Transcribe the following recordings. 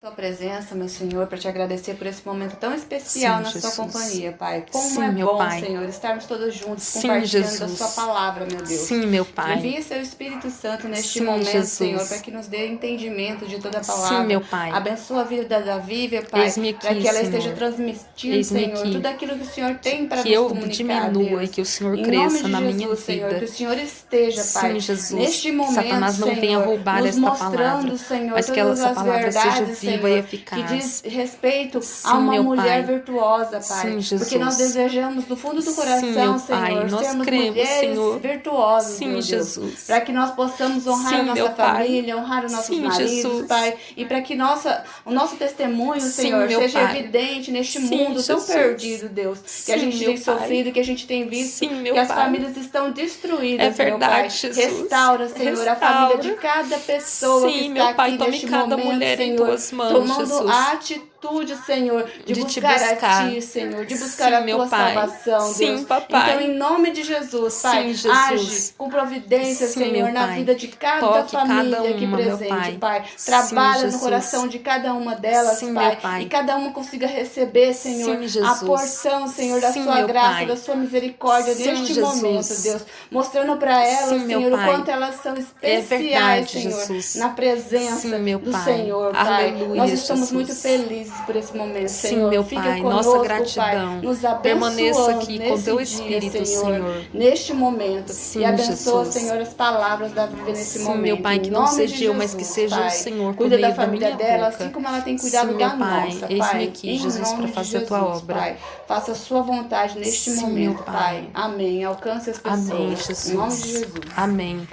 Tua presença, meu Senhor, para te agradecer por esse momento tão especial na Jesus. sua companhia, Pai. Como Sim, é meu bom, Pai. Senhor, estarmos todos juntos, Sim, compartilhando da Jesus. sua palavra, meu Deus. Sim, meu Pai. Envie seu Espírito Santo neste Sim, momento, Jesus. Senhor, para que nos dê entendimento de toda a palavra. Sim, meu Pai. Abençoa a vida da Davi, Pai, Eis-me para aqui, que ela Senhor. esteja transmitindo, Eis-me Senhor, aqui. tudo aquilo que o Senhor tem para Que nos eu comunicar, diminua Deus. e que o Senhor Em cresça nome de na Jesus, minha Senhor, vida. que o Senhor esteja, Pai, Sim, Jesus. neste Que momento, Satanás não venha Senhor, roubar nos esta palavra, mostrando, Senhor, mas que todas essa as palavra seja verdades, viva e Senhor, que eficaz. diz respeito a Sim, uma meu mulher Pai. virtuosa, Pai. Sim, Porque nós Jesus. desejamos do fundo do Sim, coração, meu Pai. Senhor, Nós sermos cremos, mulheres Senhor. virtuosas, Sim, meu Deus. Jesus. Para que nós possamos honrar a Sim, nossa meu Pai. família, honrar os nossos Sim, maridos, Jesus. Pai. E para que o nosso testemunho, Sim, Senhor, meu seja Pai. evidente neste Sim, mundo tão Jesus. perdido, Deus. Que a Sim, gente meu tem Pai. sofrido, que a gente tem visto, Sim, meu que as Pai. famílias estão destruídas, É verdade, meu Pai. Jesus. Restaura, Senhor, a família de cada pessoa que Sim, está meu Pai, aqui tome neste cada momento, mulher em Senhor, tuas mãos, tomando Jesus. a atitude, Senhor, de De te buscar a buscar. Ti, Senhor, de buscar Sim, a meu Tua Pai. salvação, Sim, Deus. papai. Então, em nome de Jesus, Pai, Sim, Jesus. age com providência, Sim, Senhor, meu na Pai. vida de cada Toque família cada aqui uma, meu presente, Pai. Pai. Trabalha Sim, no Jesus. coração de cada uma delas, Sim, Pai, meu Pai. e cada uma consiga receber, Senhor, Sim, Jesus. a porção, Senhor, da Sim, Sua meu graça, Pai. da Sua misericórdia Sim, neste Jesus. momento, Deus, mostrando para elas, Sim, meu Senhor, o Pai. quanto elas são É especiais, verdade, Senhor, Jesus. na presença Sim, meu do Pai. Senhor, Pai. Aleluia, Nós estamos Jesus. muito felizes por esse momento, Sim, Senhor. meu Fica Pai, conosco, nossa Pai, gratidão. nos Permaneça abençoando aqui com nesse teu dia, Espírito, Senhor, Senhor. neste momento. Sim, E abençoa, Jesus. Senhor, as palavras da Bíblia nesse Sim, momento. meu Pai, Em que não nome seja de eu, mas que Jesus, seja Pai. o Senhor por Cuida da meio da família minha dela, boca. assim como ela tem Sim, cuidado meu da Pai, nossa, eis-me Pai. aqui, Em Jesus, nome para de fazer a tua Jesus, obra. Pai. Faça a sua vontade neste Sim, momento, meu Pai. Pai. Amém. Alcance as pessoas. Amém, Em nome de Jesus. Jesus. Amém.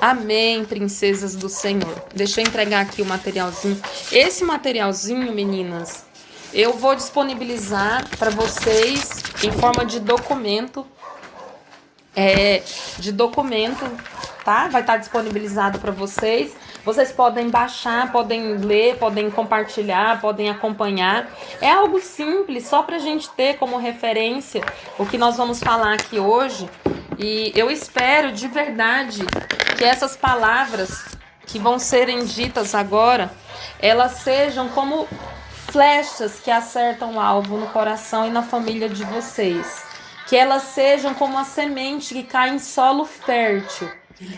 Amém, princesas do Senhor. Deixa eu entregar aqui o materialzinho. Esse materialzinho, meninas, eu vou disponibilizar para vocês em forma de documento. Tá? Vai estar disponibilizado para vocês. Vocês podem baixar, podem ler, podem compartilhar, podem acompanhar. É algo simples, só para a gente ter como referência o que nós vamos falar aqui hoje. E eu espero de verdade que essas palavras que vão serem ditas agora, elas sejam como flechas que acertam o alvo no coração e na família de vocês. Que elas sejam como a semente que cai em solo fértil.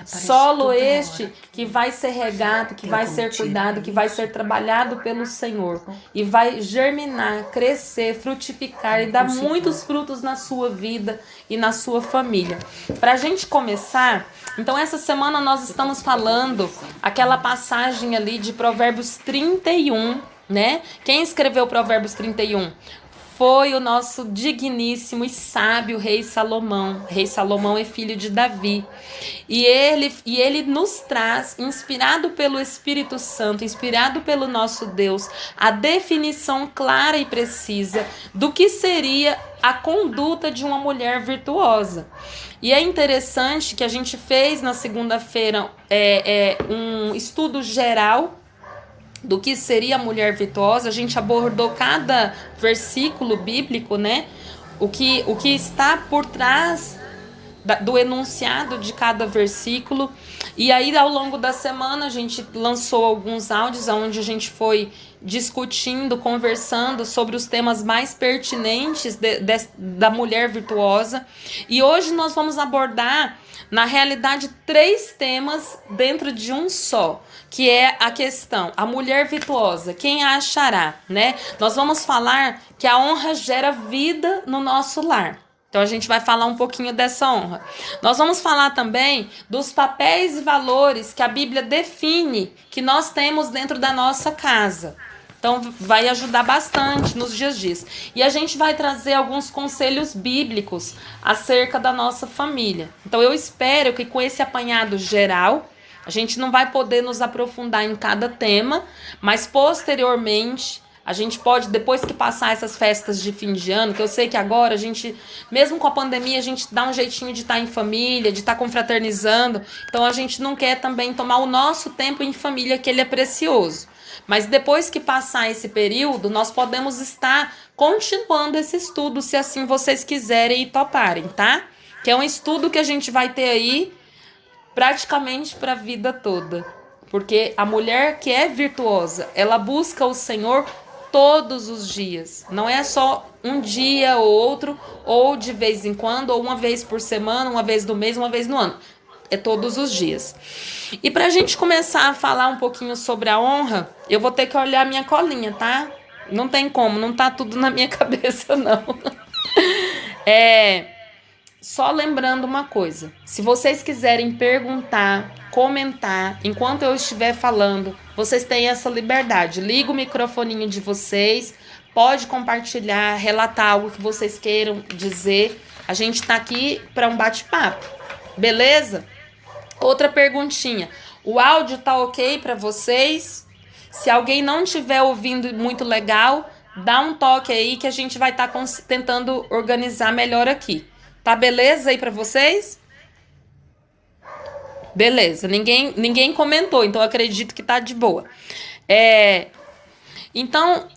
Solo este que vai ser regado, que vai ser cuidado, que vai ser trabalhado pelo Senhor. E vai germinar, crescer, frutificar e dar muitos frutos na sua vida e na sua família. Para a gente começar, então essa semana nós estamos falando aquela passagem ali de Provérbios 31, né? Quem escreveu Provérbios 31? Foi o nosso digníssimo e sábio rei Salomão. Rei Salomão é filho de Davi. E ele nos traz, inspirado pelo Espírito Santo, inspirado pelo nosso Deus, a definição clara e precisa do que seria a conduta de uma mulher virtuosa. E é interessante que a gente fez na segunda-feira um estudo geral do que seria a mulher virtuosa. A gente abordou cada versículo bíblico, né? O que está por trás do enunciado de cada versículo. E aí, ao longo da semana, a gente lançou alguns áudios onde a gente foi discutindo, conversando sobre os temas mais pertinentes da mulher virtuosa. E hoje nós vamos abordar, na realidade, 3 temas dentro de um só, que é a questão, a mulher virtuosa, quem a achará, né? Nós vamos falar que a honra gera vida no nosso lar. Então a gente vai falar um pouquinho dessa honra. Nós vamos falar também dos papéis e valores que a Bíblia define que nós temos dentro da nossa casa. Então vai ajudar bastante nos dias disso. E a gente vai trazer alguns conselhos bíblicos acerca da nossa família. Então eu espero que com esse apanhado geral, a gente não vai poder nos aprofundar em cada tema, mas posteriormente a gente pode, depois que passar essas festas de fim de ano, que eu sei que agora a gente, mesmo com a pandemia, a gente dá um jeitinho de estar em família, de estar confraternizando. Então a gente não quer também tomar o nosso tempo em família, que ele é precioso. Mas depois que passar esse período, nós podemos estar continuando esse estudo, se assim vocês quiserem e toparem, tá? Que é um estudo que a gente vai ter aí praticamente para a vida toda. Porque a mulher que é virtuosa, ela busca o Senhor todos os dias. Não é só um dia ou outro, ou de vez em quando, ou uma vez por semana, uma vez no mês, uma vez no ano. É todos os dias. E pra gente começar a falar um pouquinho sobre a honra, eu vou ter que olhar minha colinha, tá? Não tem como, não tá tudo na minha cabeça, não. Só lembrando uma coisa. Se vocês quiserem perguntar, comentar, enquanto eu estiver falando, vocês têm essa liberdade. Liga o microfoninho de vocês, pode compartilhar, relatar algo que vocês queiram dizer. A gente tá aqui para um bate-papo, beleza? Outra perguntinha. O áudio tá ok para vocês? Se alguém não estiver ouvindo muito legal, dá um toque aí que a gente vai estar tentando organizar melhor aqui. Tá beleza aí para vocês? Beleza, ninguém comentou, então eu acredito que tá de boa. Então,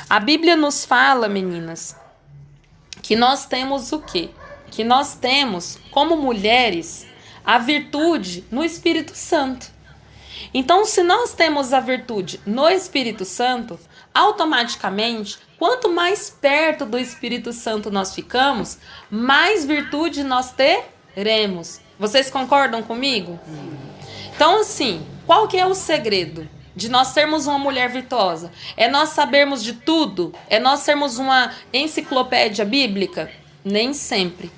a Bíblia nos fala, meninas, que nós temos o quê? Que nós temos, como mulheres, a virtude no Espírito Santo. Então, se nós temos a virtude no Espírito Santo, automaticamente, quanto mais perto do Espírito Santo nós ficamos, mais virtude nós teremos. Vocês concordam comigo? Então, assim, qual que é o segredo de nós sermos uma mulher virtuosa? É nós sabermos de tudo? É nós sermos uma enciclopédia bíblica? Nem sempre.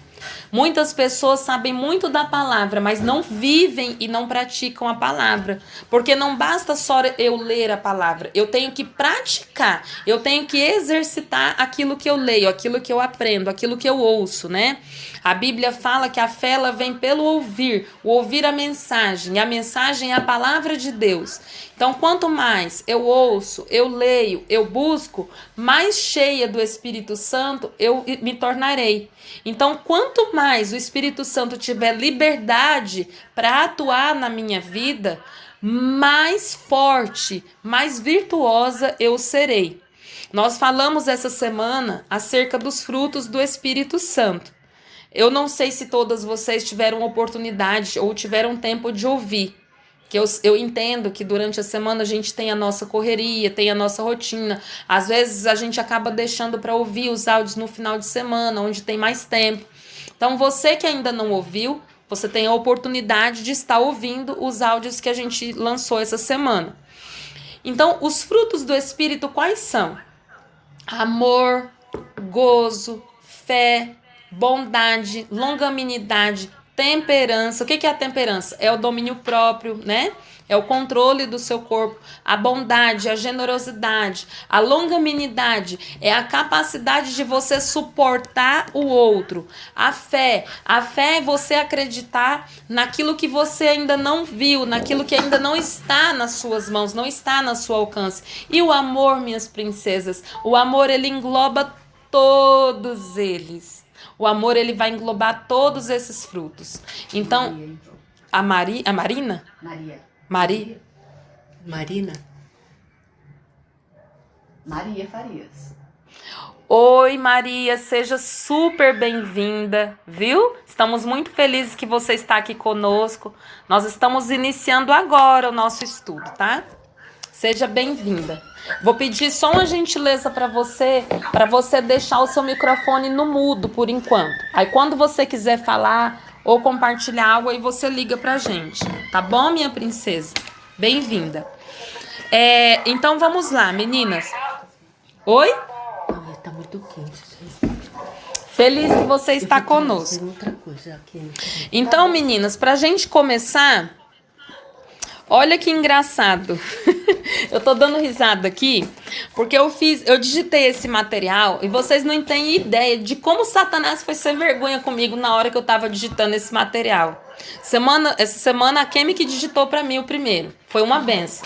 Muitas pessoas sabem muito da palavra, mas não vivem e não praticam a palavra. Porque não basta só eu ler a palavra. Eu tenho que praticar. Eu tenho que exercitar aquilo que eu leio, aquilo que eu aprendo, aquilo que eu ouço, né? A Bíblia fala que a fé ela vem pelo ouvir. O ouvir a mensagem. E a mensagem é a palavra de Deus. Então, quanto mais eu ouço, eu leio, eu busco, mais cheia do Espírito Santo eu me tornarei. Então, quanto mais o Espírito Santo tiver liberdade para atuar na minha vida, mais forte, mais virtuosa eu serei. Nós falamos essa semana acerca dos frutos do Espírito Santo. Eu não sei se todas vocês tiveram oportunidade ou tiveram tempo de ouvir. Que eu entendo que durante a semana a gente tem a nossa correria, tem a nossa rotina. Às vezes a gente acaba deixando para ouvir os áudios no final de semana, onde tem mais tempo. Então você que ainda não ouviu, você tem a oportunidade de estar ouvindo os áudios que a gente lançou essa semana. Então, os frutos do Espírito quais são? Amor, gozo, fé, bondade, longanimidade, temperança. O que é a temperança? É o domínio próprio, né? É o controle do seu corpo. A bondade, a generosidade, a longanimidade é a capacidade de você suportar o outro. A fé é você acreditar naquilo que você ainda não viu, naquilo que ainda não está nas suas mãos, não está no seu alcance. E o amor, minhas princesas, o amor ele engloba todos eles. O amor, ele vai englobar todos esses frutos. Então, a Marina? Maria. Marina? Maria Farias. Oi, Maria, seja super bem-vinda, viu? Estamos muito felizes que você está aqui conosco. Nós estamos iniciando agora o nosso estudo, tá? Seja bem-vinda. Vou pedir só uma gentileza para você deixar o seu microfone no mudo por enquanto. Aí quando você quiser falar ou compartilhar algo, aí você liga pra gente. Tá bom, minha princesa? Bem-vinda. Então vamos lá, meninas. Oi? Tá muito quente. Feliz que você está conosco. Outra coisa aqui. Então, meninas, pra gente começar... Olha que engraçado. Eu tô dando risada aqui, porque eu digitei esse material e vocês não têm ideia de como Satanás foi sem vergonha comigo na hora que eu tava digitando esse material. Essa semana a Kemi que digitou pra mim o primeiro. Foi uma benção.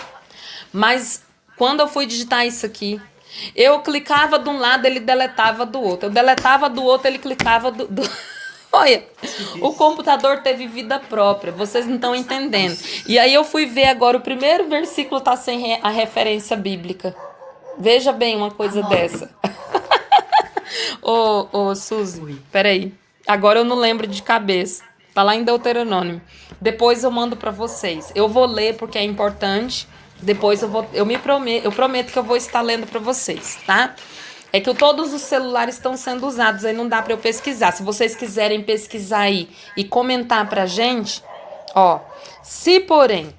Mas quando eu fui digitar isso aqui, eu clicava de um lado, ele deletava do outro. Eu deletava do outro, ele clicava do... Olha, o computador teve vida própria, vocês não estão entendendo. E aí eu fui ver agora, o primeiro versículo tá sem a referência bíblica. Veja bem uma coisa dessa. Ô, Suzy, peraí. Agora eu não lembro de cabeça. Tá lá em Deuteronômio. Depois eu mando para vocês. Eu vou ler porque é importante. Depois eu prometo que eu vou estar lendo para vocês, tá? É que todos os celulares estão sendo usados, aí não dá para eu pesquisar. Se vocês quiserem pesquisar aí e comentar pra gente, ó, se porém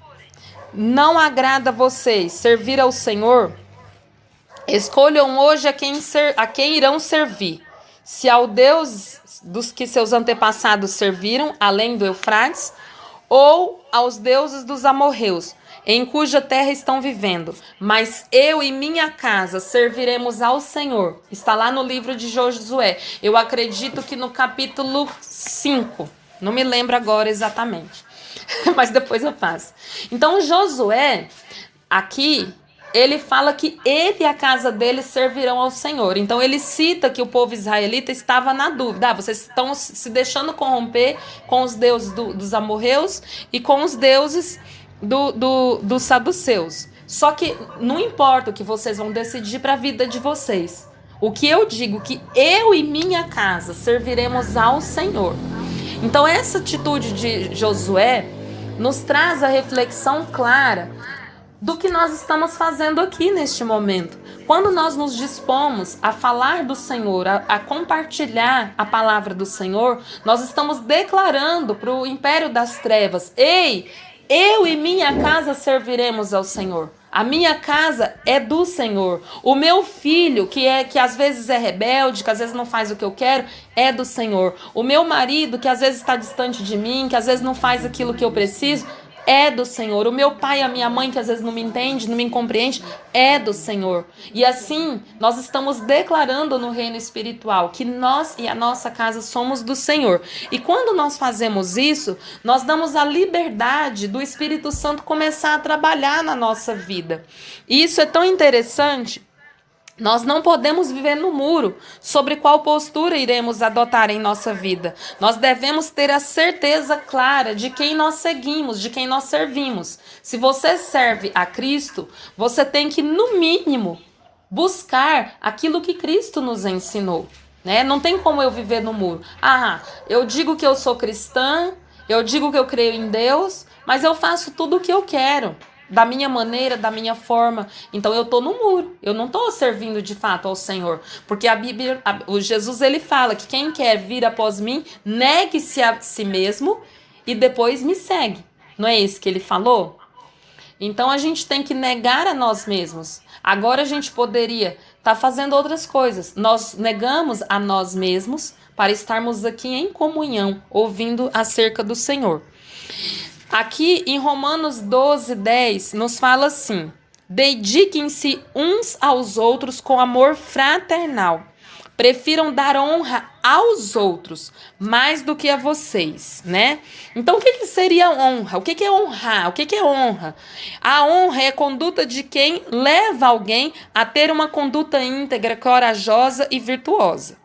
não agrada a vocês servir ao Senhor, escolham hoje a quem irão servir. Se ao Deus dos que seus antepassados serviram, além do Eufrates, ou aos deuses dos amorreus, em cuja terra estão vivendo. Mas eu e minha casa serviremos ao Senhor. Está lá no livro de Josué. Eu acredito que no capítulo 5. Não me lembro agora exatamente. Mas depois eu passo. Então Josué, aqui, ele fala que ele e a casa dele servirão ao Senhor. Então ele cita que o povo israelita estava na dúvida. Vocês estão se deixando corromper com os deuses dos amorreus e com os deuses dos saduceus. Só que não importa o que vocês vão decidir para a vida de vocês. O que eu digo que eu e minha casa serviremos ao Senhor. Então essa atitude de Josué nos traz a reflexão clara do que nós estamos fazendo aqui neste momento. Quando nós nos dispomos a falar do Senhor, a compartilhar a palavra do Senhor, nós estamos declarando para o império das trevas: ei, eu e minha casa serviremos ao Senhor. A minha casa é do Senhor. O meu filho, que às vezes é rebelde, que às vezes não faz o que eu quero, é do Senhor. O meu marido, que às vezes está distante de mim, que às vezes não faz aquilo que eu preciso, é do Senhor. O meu pai e a minha mãe, que às vezes não me entende, não me compreende, é do Senhor. E assim, nós estamos declarando no reino espiritual que nós e a nossa casa somos do Senhor. E quando nós fazemos isso, nós damos a liberdade do Espírito Santo começar a trabalhar na nossa vida. E isso é tão interessante. Nós não podemos viver no muro sobre qual postura iremos adotar em nossa vida. Nós devemos ter a certeza clara de quem nós seguimos, de quem nós servimos. Se você serve a Cristo, você tem que, no mínimo, buscar aquilo que Cristo nos ensinou, né? Não tem como eu viver no muro. Eu digo que eu sou cristã, eu digo que eu creio em Deus, mas eu faço tudo o que eu quero. Da minha maneira, da minha forma. Então eu tô no muro, eu não tô servindo de fato ao Senhor, porque a Bíblia, o Jesus, ele fala que quem quer vir após mim, negue-se a si mesmo e depois me segue. Não é isso que ele falou? Então a gente tem que negar a nós mesmos. Agora a gente poderia estar fazendo outras coisas. Nós negamos a nós mesmos para estarmos aqui em comunhão, ouvindo acerca do Senhor. Aqui em Romanos 12:10 nos fala assim: dediquem-se uns aos outros com amor fraternal. Prefiram dar honra aos outros mais do que a vocês, né? Então o que seria honra? O que é honrar? O que é honra? A honra é a conduta de quem leva alguém a ter uma conduta íntegra, corajosa e virtuosa.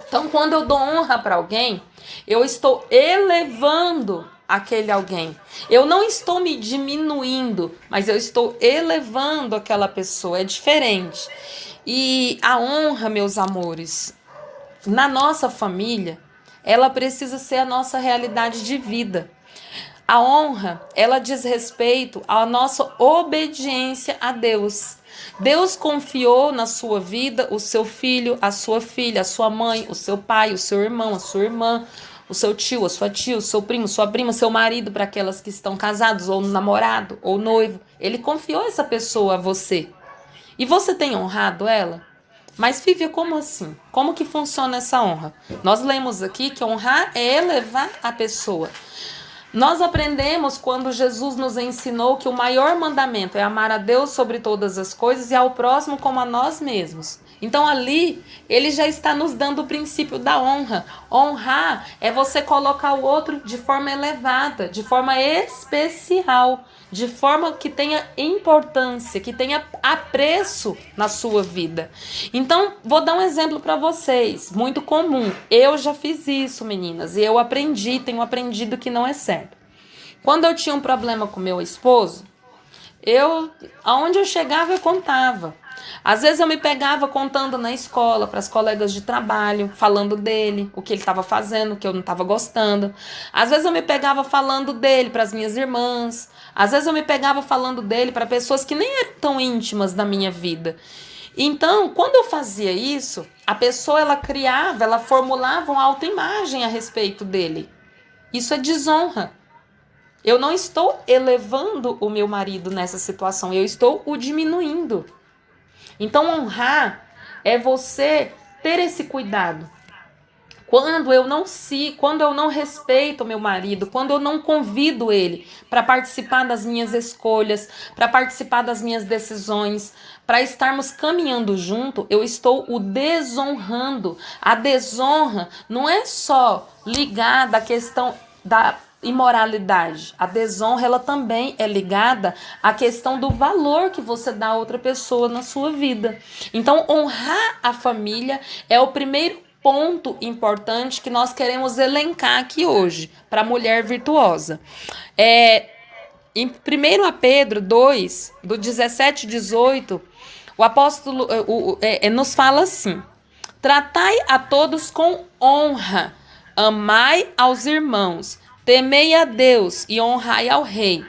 Então quando eu dou honra para alguém, eu estou elevando aquele alguém. Eu não estou me diminuindo, mas eu estou elevando aquela pessoa. É diferente. E a honra, meus amores, na nossa família, ela precisa ser a nossa realidade de vida. A honra, ela diz respeito à nossa obediência a Deus. Deus confiou na sua vida o seu filho, a sua filha, a sua mãe, o seu pai, o seu irmão, a sua irmã, o seu tio, a sua tia, o seu primo, sua prima, seu marido, para aquelas que estão casados, ou namorado, ou noivo. Ele confiou essa pessoa a você. E você tem honrado ela? Mas, Fívia, como assim? Como que funciona essa honra? Nós lemos aqui que honrar é elevar a pessoa. Nós aprendemos quando Jesus nos ensinou que o maior mandamento é amar a Deus sobre todas as coisas e ao próximo como a nós mesmos. Então ali, ele já está nos dando o princípio da honra. Honrar é você colocar o outro de forma elevada, de forma especial, de forma que tenha importância, que tenha apreço na sua vida. Então, vou dar um exemplo para vocês, muito comum. Eu já fiz isso, meninas, e eu tenho aprendido que não é certo. Quando eu tinha um problema com meu esposo, aonde eu chegava eu contava. Às vezes eu me pegava contando na escola para as colegas de trabalho, falando dele, o que ele estava fazendo, o que eu não estava gostando. Às vezes eu me pegava falando dele para as minhas irmãs. Às vezes eu me pegava falando dele para pessoas que nem eram tão íntimas da minha vida. Então, quando eu fazia isso, a pessoa ela formulava uma autoimagem a respeito dele. Isso é desonra. Eu não estou elevando o meu marido nessa situação, eu estou o diminuindo. Então, honrar é você ter esse cuidado. Quando eu não respeito o meu marido, quando eu não convido ele para participar das minhas escolhas, para participar das minhas decisões, para estarmos caminhando junto, eu estou o desonrando. A desonra não é só ligada à questão da imoralidade. A desonra, ela também é ligada à questão do valor que você dá a outra pessoa na sua vida. Então, honrar a família é o primeiro ponto importante que nós queremos elencar aqui hoje para a mulher virtuosa. Em 1 Pedro 2, do 17 e 18, o apóstolo nos fala assim: tratai a todos com honra, amai aos irmãos, temei a Deus e honrai ao rei.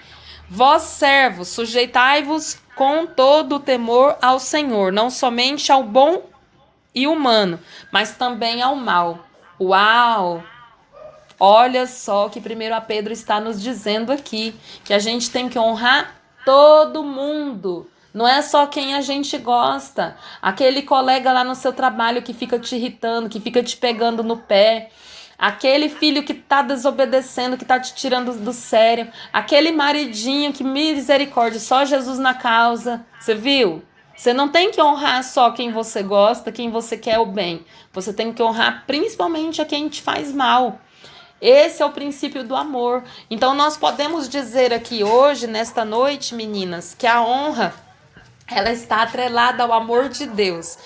Vós, servos, sujeitai-vos com todo o temor ao Senhor, não somente ao bom e humano, mas também ao mal. Uau! Olha só o que 1 Pedro está nos dizendo aqui, que a gente tem que honrar todo mundo. Não é só quem a gente gosta. Aquele colega lá no seu trabalho que fica te irritando, que fica te pegando no pé. Aquele filho que tá desobedecendo, que tá te tirando do sério. Aquele maridinho que, misericórdia, só Jesus na causa. Você viu? Você não tem que honrar só quem você gosta, quem você quer o bem. Você tem que honrar principalmente a quem te faz mal. Esse é o princípio do amor. Então nós podemos dizer aqui hoje, nesta noite, meninas, que a honra, ela está atrelada ao amor de Deus.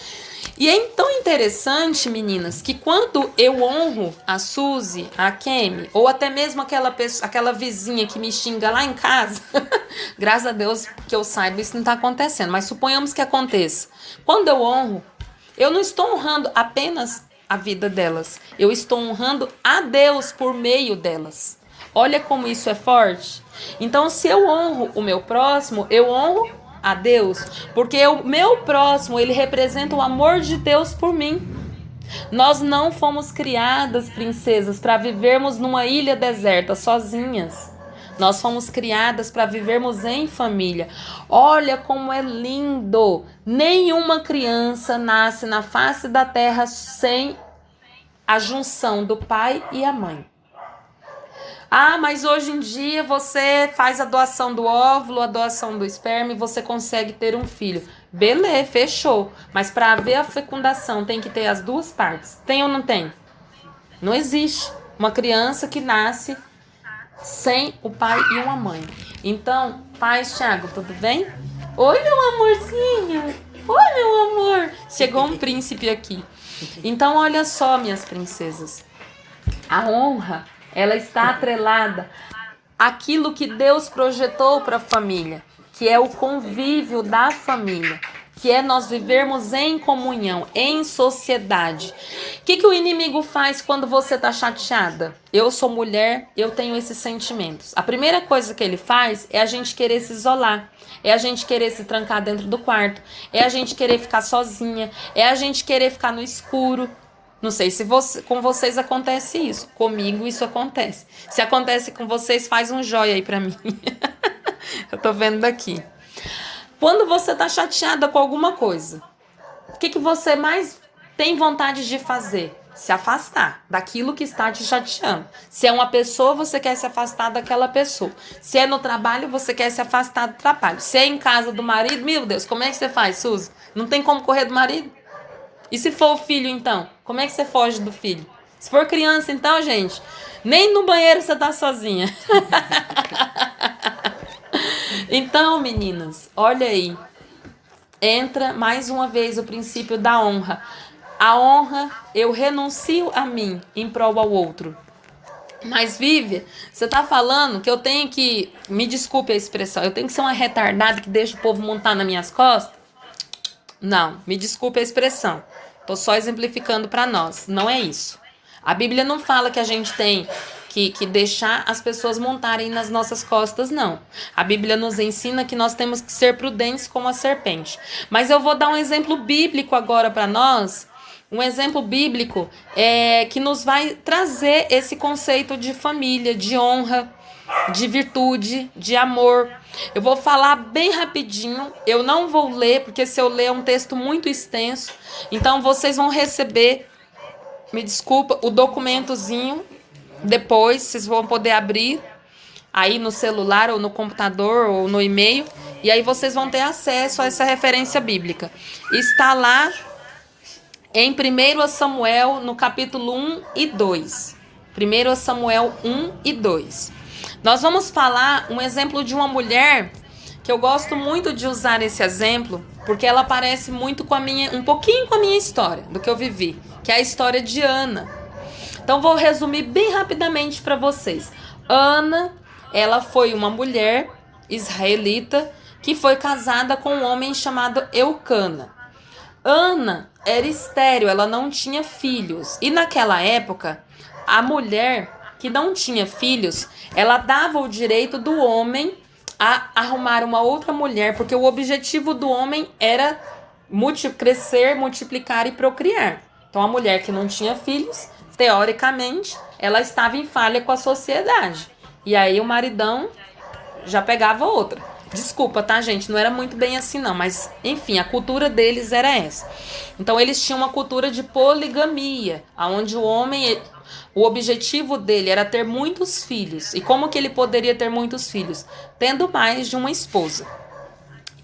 E é tão interessante, meninas, que quando eu honro a Suzy, a Kemi, ou até mesmo aquela vizinha que me xinga lá em casa, graças a Deus que eu saiba, isso não está acontecendo, mas suponhamos que aconteça. Quando eu honro, eu não estou honrando apenas a vida delas, eu estou honrando a Deus por meio delas. Olha como isso é forte. Então, se eu honro o meu próximo, eu honro a Deus, porque o meu próximo, ele representa o amor de Deus por mim. Nós não fomos criadas, princesas, para vivermos numa ilha deserta sozinhas. Nós fomos criadas para vivermos em família. Olha como é lindo. Nenhuma criança nasce na face da terra sem a junção do pai e a mãe. Ah, mas hoje em dia você faz a doação do óvulo, a doação do esperma e você consegue ter um filho. Beleza, fechou. Mas para haver a fecundação tem que ter as duas partes. Tem ou não tem? Não existe uma criança que nasce sem o pai e uma mãe. Então, paz, Thiago, tudo bem? Oi, meu amorzinho. Oi, meu amor. Chegou um príncipe aqui. Então, olha só, minhas princesas. A honra, ela está atrelada àquilo que Deus projetou para a família, que é o convívio da família, que é nós vivermos em comunhão, em sociedade. O que o inimigo faz quando você está chateada? Eu sou mulher, eu tenho esses sentimentos. A primeira coisa que ele faz é a gente querer se isolar, é a gente querer se trancar dentro do quarto, é a gente querer ficar sozinha, é a gente querer ficar no escuro. Não sei se com vocês acontece isso. Comigo isso acontece. Se acontece com vocês, faz um joia aí pra mim. Eu tô vendo daqui. Quando você tá chateada com alguma coisa, o que você mais tem vontade de fazer? Se afastar daquilo que está te chateando. Se é uma pessoa, você quer se afastar daquela pessoa. Se é no trabalho, você quer se afastar do trabalho. Se é em casa do marido, meu Deus, como é que você faz, Suzy? Não tem como correr do marido? E se for o filho, então? Como é que você foge do filho? Se for criança, então, gente, nem no banheiro você tá sozinha. Então, meninas, olha aí. Entra mais uma vez o princípio da honra. A honra, eu renuncio a mim em prol ao outro. Mas, Vivian, você tá falando que eu tenho que... Me desculpe a expressão. Eu tenho que ser uma retardada que deixa o povo montar nas minhas costas? Não, me desculpe a expressão. Tô só exemplificando para nós. Não é isso. A Bíblia não fala que a gente tem que deixar as pessoas montarem nas nossas costas, não. A Bíblia nos ensina que nós temos que ser prudentes como a serpente. Mas eu vou dar um exemplo bíblico agora para nós. Um exemplo bíblico que nos vai trazer esse conceito de família, de honra, de virtude, de amor. Eu vou falar bem rapidinho. Eu não vou ler, porque se eu ler é um texto muito extenso. Então vocês vão receber, me desculpa, o documentozinho. Depois vocês vão poder abrir aí no celular ou no computador ou no e-mail. E aí vocês vão ter acesso a essa referência bíblica. Está lá em 1 Samuel, no capítulo 1 e 2. 1 Samuel 1 e 2. Nós vamos falar um exemplo de uma mulher que eu gosto muito de usar esse exemplo, porque ela parece muito com a minha, um pouquinho com a minha história, do que eu vivi, que é a história de Ana. Então vou resumir bem rapidamente para vocês. Ana, ela foi uma mulher israelita que foi casada com um homem chamado Eucana. Ana era estéril, ela não tinha filhos. E naquela época, a mulher que não tinha filhos, ela dava o direito do homem a arrumar uma outra mulher, porque o objetivo do homem era crescer, multiplicar e procriar. Então a mulher que não tinha filhos, teoricamente, ela estava em falha com a sociedade. E aí o maridão já pegava outra. Desculpa, tá, gente? Não era muito bem assim, não. Mas, enfim, a cultura deles era essa. Então, eles tinham uma cultura de poligamia, onde o homem, o objetivo dele era ter muitos filhos. E como que ele poderia ter muitos filhos? Tendo mais de uma esposa.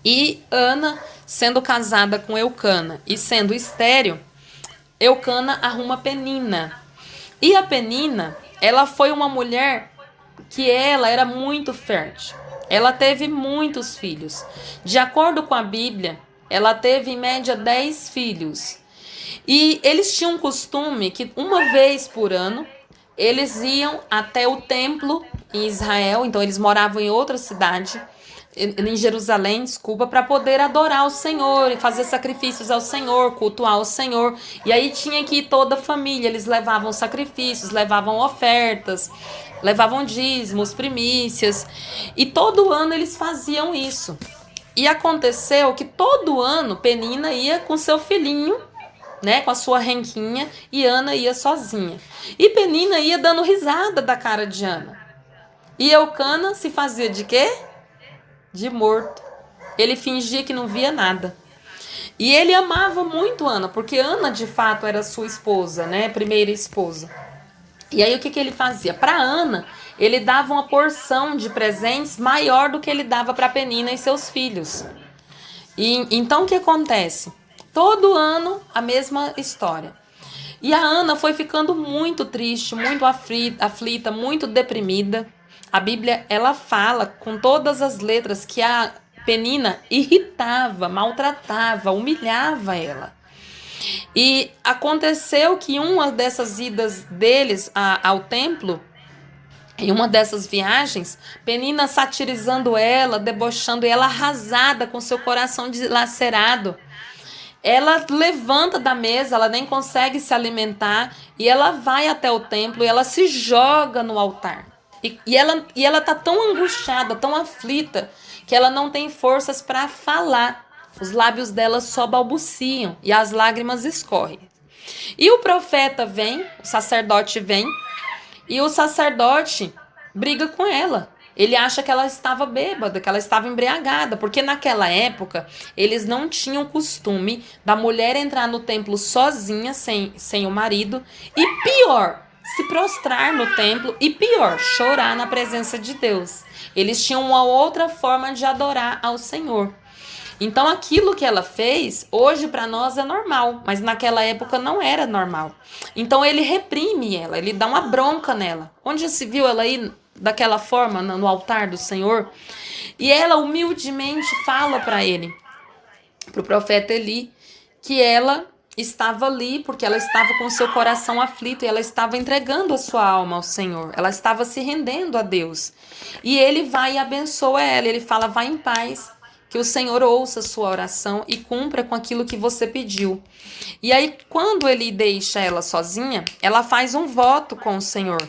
E Ana, sendo casada com Eucana e sendo estéril, Eucana arruma Penina. E a Penina, ela foi uma mulher que ela era muito fértil. Ela teve muitos filhos. De acordo com a Bíblia, ela teve em média 10 filhos. E eles tinham um costume que uma vez por ano, eles iam até o templo em Israel. Então eles moravam em outra cidade, em Jerusalém, desculpa, para poder adorar o Senhor e fazer sacrifícios ao Senhor, cultuar o Senhor. E aí tinha que ir toda a família, eles levavam sacrifícios, levavam ofertas, levavam dízimos, primícias, e todo ano eles faziam isso. E aconteceu que todo ano Penina ia com seu filhinho, né, com a sua renquinha, e Ana ia sozinha. E Penina ia dando risada da cara de Ana. E Eucana se fazia de quê? De morto. Ele fingia que não via nada. E ele amava muito Ana, porque Ana de fato era sua esposa, né? Primeira esposa. E aí o que ele fazia? Para Ana, ele dava uma porção de presentes maior do que ele dava para Penina e seus filhos. E então o que acontece? Todo ano a mesma história. E a Ana foi ficando muito triste, muito aflita, muito deprimida. A Bíblia, ela fala com todas as letras que a Penina irritava, maltratava, humilhava ela. E aconteceu que uma dessas idas deles ao templo, em uma dessas viagens, Penina satirizando ela, debochando ela, arrasada, com seu coração dilacerado. Ela levanta da mesa, ela nem consegue se alimentar, e ela vai até o templo e ela se joga no altar. E ela tá tão angustiada, tão aflita, que ela não tem forças para falar. Os lábios dela só balbuciam e as lágrimas escorrem. E o profeta vem, o sacerdote vem, e o sacerdote briga com ela. Ele acha que ela estava bêbada, que ela estava embriagada, porque naquela época eles não tinham costume da mulher entrar no templo sozinha, sem o marido, e pior, se prostrar no templo, e pior, chorar na presença de Deus. Eles tinham uma outra forma de adorar ao Senhor. Então aquilo que ela fez, hoje para nós é normal, mas naquela época não era normal. Então ele reprime ela, ele dá uma bronca nela. Onde já se viu ela aí daquela forma no altar do Senhor? E ela humildemente fala para ele, para o profeta Eli, que ela estava ali porque ela estava com seu coração aflito e ela estava entregando a sua alma ao Senhor. Ela estava se rendendo a Deus. E ele vai e abençoa ela. Ele fala, vai em paz, que o Senhor ouça a sua oração e cumpra com aquilo que você pediu. E aí, quando ele deixa ela sozinha, ela faz um voto com o Senhor.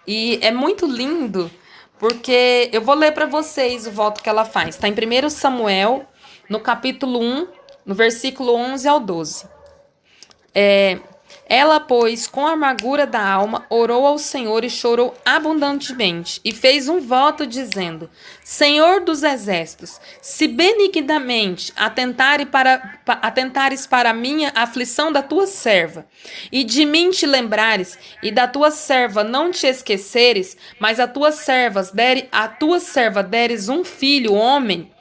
E é muito lindo, porque eu vou ler para vocês o voto que ela faz. Está em 1 Samuel, no capítulo 1, no versículo 11 ao 12. Ela, pois, com a amargura da alma, orou ao Senhor e chorou abundantemente, e fez um voto dizendo: Senhor dos exércitos, se benignamente atentares para a minha aflição da tua serva, e de mim te lembrares, e da tua serva não te esqueceres, mas a tua serva deres um filho, homem,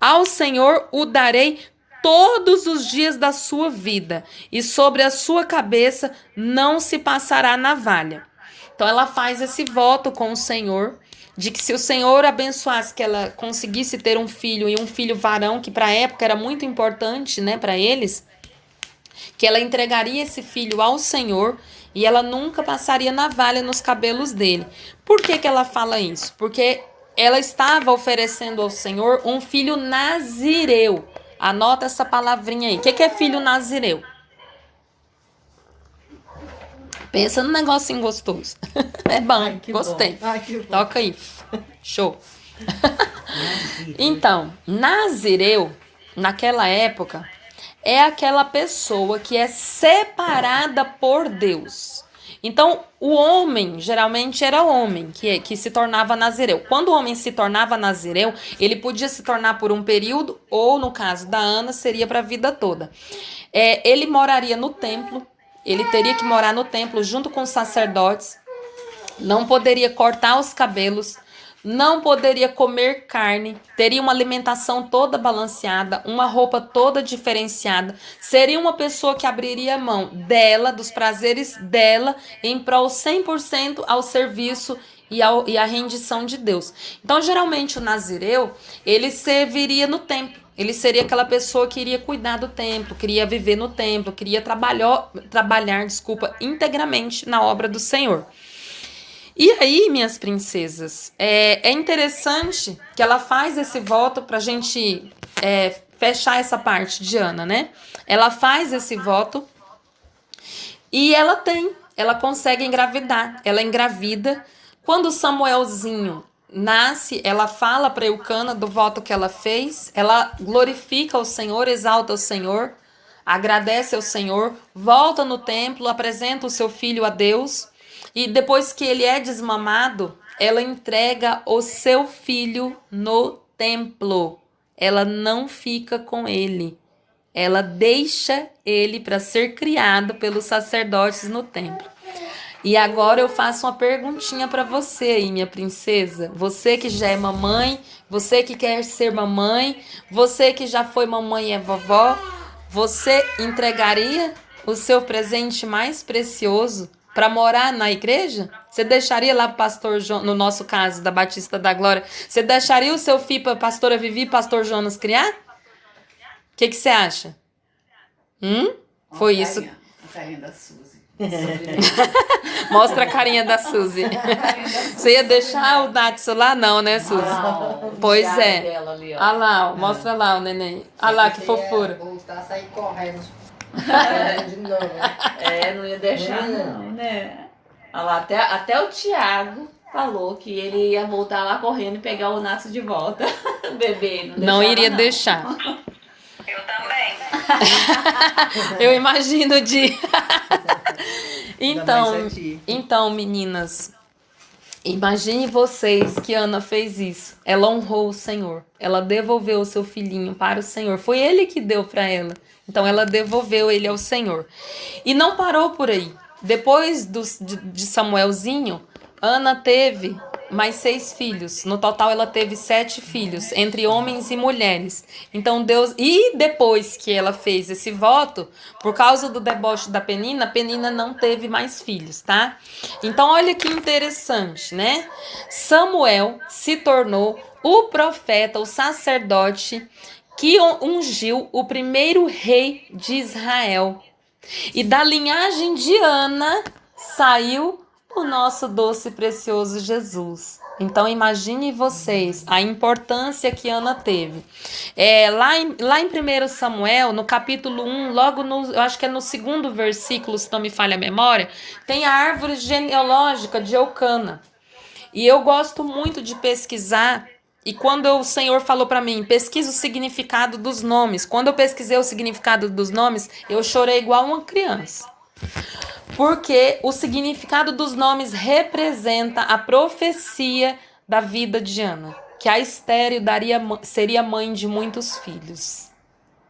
ao Senhor o darei todos os dias da sua vida, e sobre a sua cabeça não se passará navalha. Então ela faz esse voto com o Senhor, de que se o Senhor abençoasse que ela conseguisse ter um filho, e um filho varão, que para a época era muito importante, né, para eles, que ela entregaria esse filho ao Senhor, e ela nunca passaria navalha nos cabelos dele. Por que ela fala isso? Porque ela estava oferecendo ao Senhor um filho nazireu. Anota essa palavrinha aí. O que é filho nazireu? Pensa num negocinho gostoso. É bom, Ai, que gostei. bom. Ai, que bom. Toca aí. Show. Então, nazireu, naquela época, é aquela pessoa que é separada por Deus. Então, o homem, geralmente era homem que se tornava nazireu. Quando o homem se tornava nazireu, ele podia se tornar por um período, ou no caso da Ana, seria para a vida toda. Ele moraria no templo, ele teria que morar no templo junto com os sacerdotes, não poderia cortar os cabelos, não poderia comer carne, teria uma alimentação toda balanceada, uma roupa toda diferenciada, seria uma pessoa que abriria a mão dela, dos prazeres dela, em prol 100% ao serviço e à rendição de Deus. Então, geralmente, o nazireu, ele serviria no templo. Ele seria aquela pessoa que iria cuidar do templo, queria viver no templo, queria trabalhar, integramente na obra do Senhor. E aí, minhas princesas, é interessante que ela faz esse voto para a gente fechar essa parte de Ana, né? Ela faz esse voto e ela consegue engravidar, ela engravida. Quando Samuelzinho nasce, ela fala para Eucana do voto que ela fez, ela glorifica o Senhor, exalta o Senhor, agradece ao Senhor, volta no templo, apresenta o seu filho a Deus. E depois que ele é desmamado, ela entrega o seu filho no templo. Ela não fica com ele. Ela deixa ele para ser criado pelos sacerdotes no templo. E agora eu faço uma perguntinha para você aí, minha princesa. Você que já é mamãe, você que quer ser mamãe, você que já foi mamãe e é vovó, você entregaria o seu presente mais precioso para morar na igreja? Você deixaria lá para pastor Jonas, no nosso caso da Batista da Glória, você deixaria o seu filho para a pastora Vivi e pastor Jonas criar? O que você acha? Foi isso. A carinha da Suzy. Mostra a carinha da Suzy. Você ia deixar o Natsu lá? Não, né, Suzy? Pois é. Olha lá, mostra lá o neném. Olha lá que fofura. Voltar, sair correndo. De novo. Não ia deixar não, né? Olha lá, até o Thiago falou que ele ia voltar lá correndo e pegar o Natsu de volta. O bebê não iria deixar. Eu também. Eu imagino de... Então, meninas, imagine vocês que Ana fez isso. Ela honrou o Senhor. Ela devolveu o seu filhinho para o Senhor. Foi ele que deu para ela. Então, ela devolveu ele ao Senhor. E não parou por aí. Depois de Samuelzinho, Ana teve mais 6 filhos. No total, ela teve 7 filhos, entre homens e mulheres. Então, Deus... E depois que ela fez esse voto, por causa do deboche da Penina, Penina não teve mais filhos, tá? Então, olha que interessante, né? Samuel se tornou o profeta, o sacerdote que ungiu o primeiro rei de Israel. E da linhagem de Ana saiu o nosso doce e precioso Jesus. Então imagine vocês a importância que Ana teve. Lá em 1 Samuel, no capítulo 1, logo no, eu acho que é no segundo versículo, se não me falha a memória, tem a árvore genealógica de Eucana. E eu gosto muito de pesquisar. E quando o Senhor falou para mim, pesquisa o significado dos nomes. Quando eu pesquisei o significado dos nomes, eu chorei igual uma criança. Porque o significado dos nomes representa a profecia da vida de Ana. Que a estéril seria mãe de muitos filhos.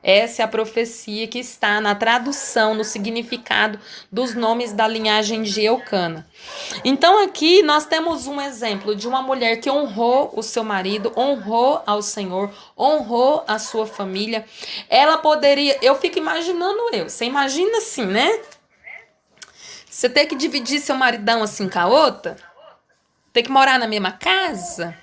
Essa é a profecia que está na tradução, no significado dos nomes da linhagem de Eucana. Então aqui nós temos um exemplo de uma mulher que honrou o seu marido, honrou ao Senhor, honrou a sua família. Ela poderia, eu fico imaginando você imagina assim, né? Você ter que dividir seu maridão assim com a outra, ter que morar na mesma casa,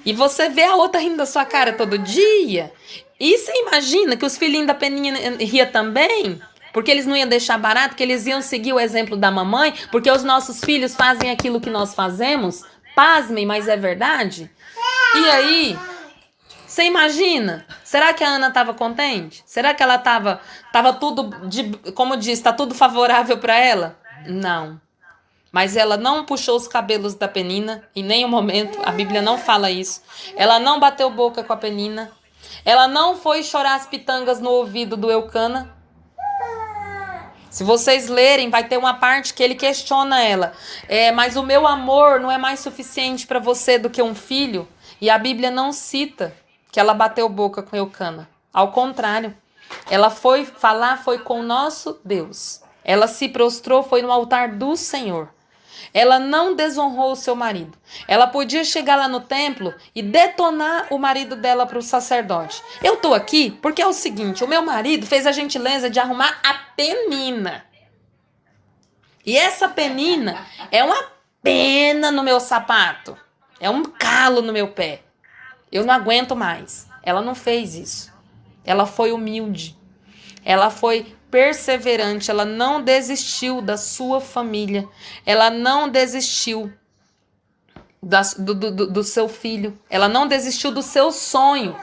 e você vê a outra rindo da sua cara todo dia. E você imagina que os filhinhos da Peninha ria também? Porque eles não iam deixar barato, que eles iam seguir o exemplo da mamãe, porque os nossos filhos fazem aquilo que nós fazemos. Pasmem, mas é verdade? E aí, você imagina? Será que a Ana estava contente? Será que ela estava tudo, como diz, está tudo favorável para ela? Não. Mas ela não puxou os cabelos da Penina, em nenhum momento, a Bíblia não fala isso. Ela não bateu boca com a Penina. Ela não foi chorar as pitangas no ouvido do Eucana. Se vocês lerem, vai ter uma parte que ele questiona ela. Mas o meu amor não é mais suficiente para você do que um filho? E a Bíblia não cita que ela bateu boca com Eucana. Ao contrário, ela foi com o nosso Deus. Ela se prostrou, foi no altar do Senhor. Ela não desonrou o seu marido. Ela podia chegar lá no templo e detonar o marido dela para o sacerdote. Eu tô aqui porque é o seguinte, o meu marido fez a gentileza de arrumar a Penina. E essa Penina é uma pena no meu sapato. É um calo no meu pé. Eu não aguento mais. Ela não fez isso. Ela foi humilde. Ela foi perseverante, ela não desistiu da sua família, ela não desistiu do seu filho, ela não desistiu do seu sonho.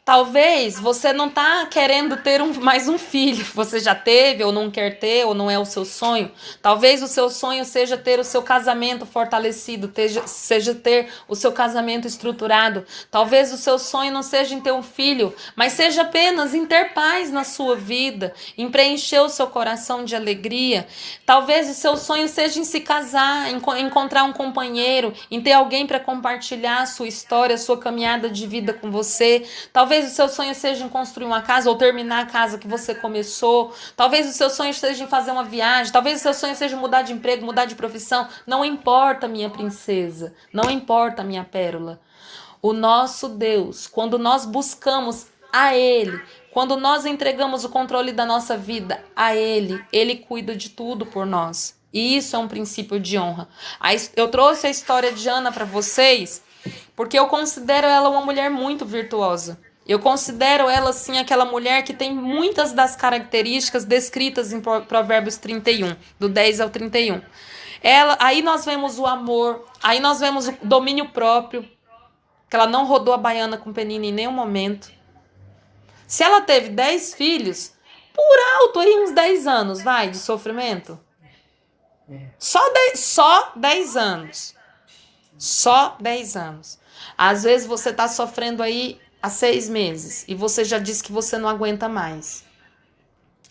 Talvez você não está querendo ter mais um filho, você já teve ou não quer ter ou não é o seu sonho. Talvez o seu sonho seja ter o seu casamento fortalecido, seja ter o seu casamento estruturado. Talvez o seu sonho não seja em ter um filho, mas seja apenas em ter paz na sua vida, em preencher o seu coração de alegria. Talvez o seu sonho seja em se casar, em encontrar um companheiro, em ter alguém para compartilhar a sua história, a sua caminhada de vida com você. Talvez o seu sonho seja em construir uma casa ou terminar a casa que você começou. Talvez o seu sonho seja em fazer uma viagem. Talvez o seu sonho seja mudar de emprego, mudar de profissão. Não importa, minha princesa. Não importa, minha pérola. O nosso Deus, quando nós buscamos a Ele, quando nós entregamos o controle da nossa vida a Ele, Ele cuida de tudo por nós. E isso é um princípio de honra. Eu trouxe a história de Ana para vocês porque eu considero ela uma mulher muito virtuosa. Eu considero ela, assim, aquela mulher que tem muitas das características descritas em Provérbios 31, do 10 ao 31. Aí nós vemos o amor, aí nós vemos o domínio próprio, que ela não rodou a baiana com Penina em nenhum momento. Se ela teve 10 filhos, por alto aí uns 10 anos, vai, de sofrimento. Só 10 anos. Só 10 anos. Às vezes você está sofrendo aí há 6 meses e você já disse que você não aguenta mais.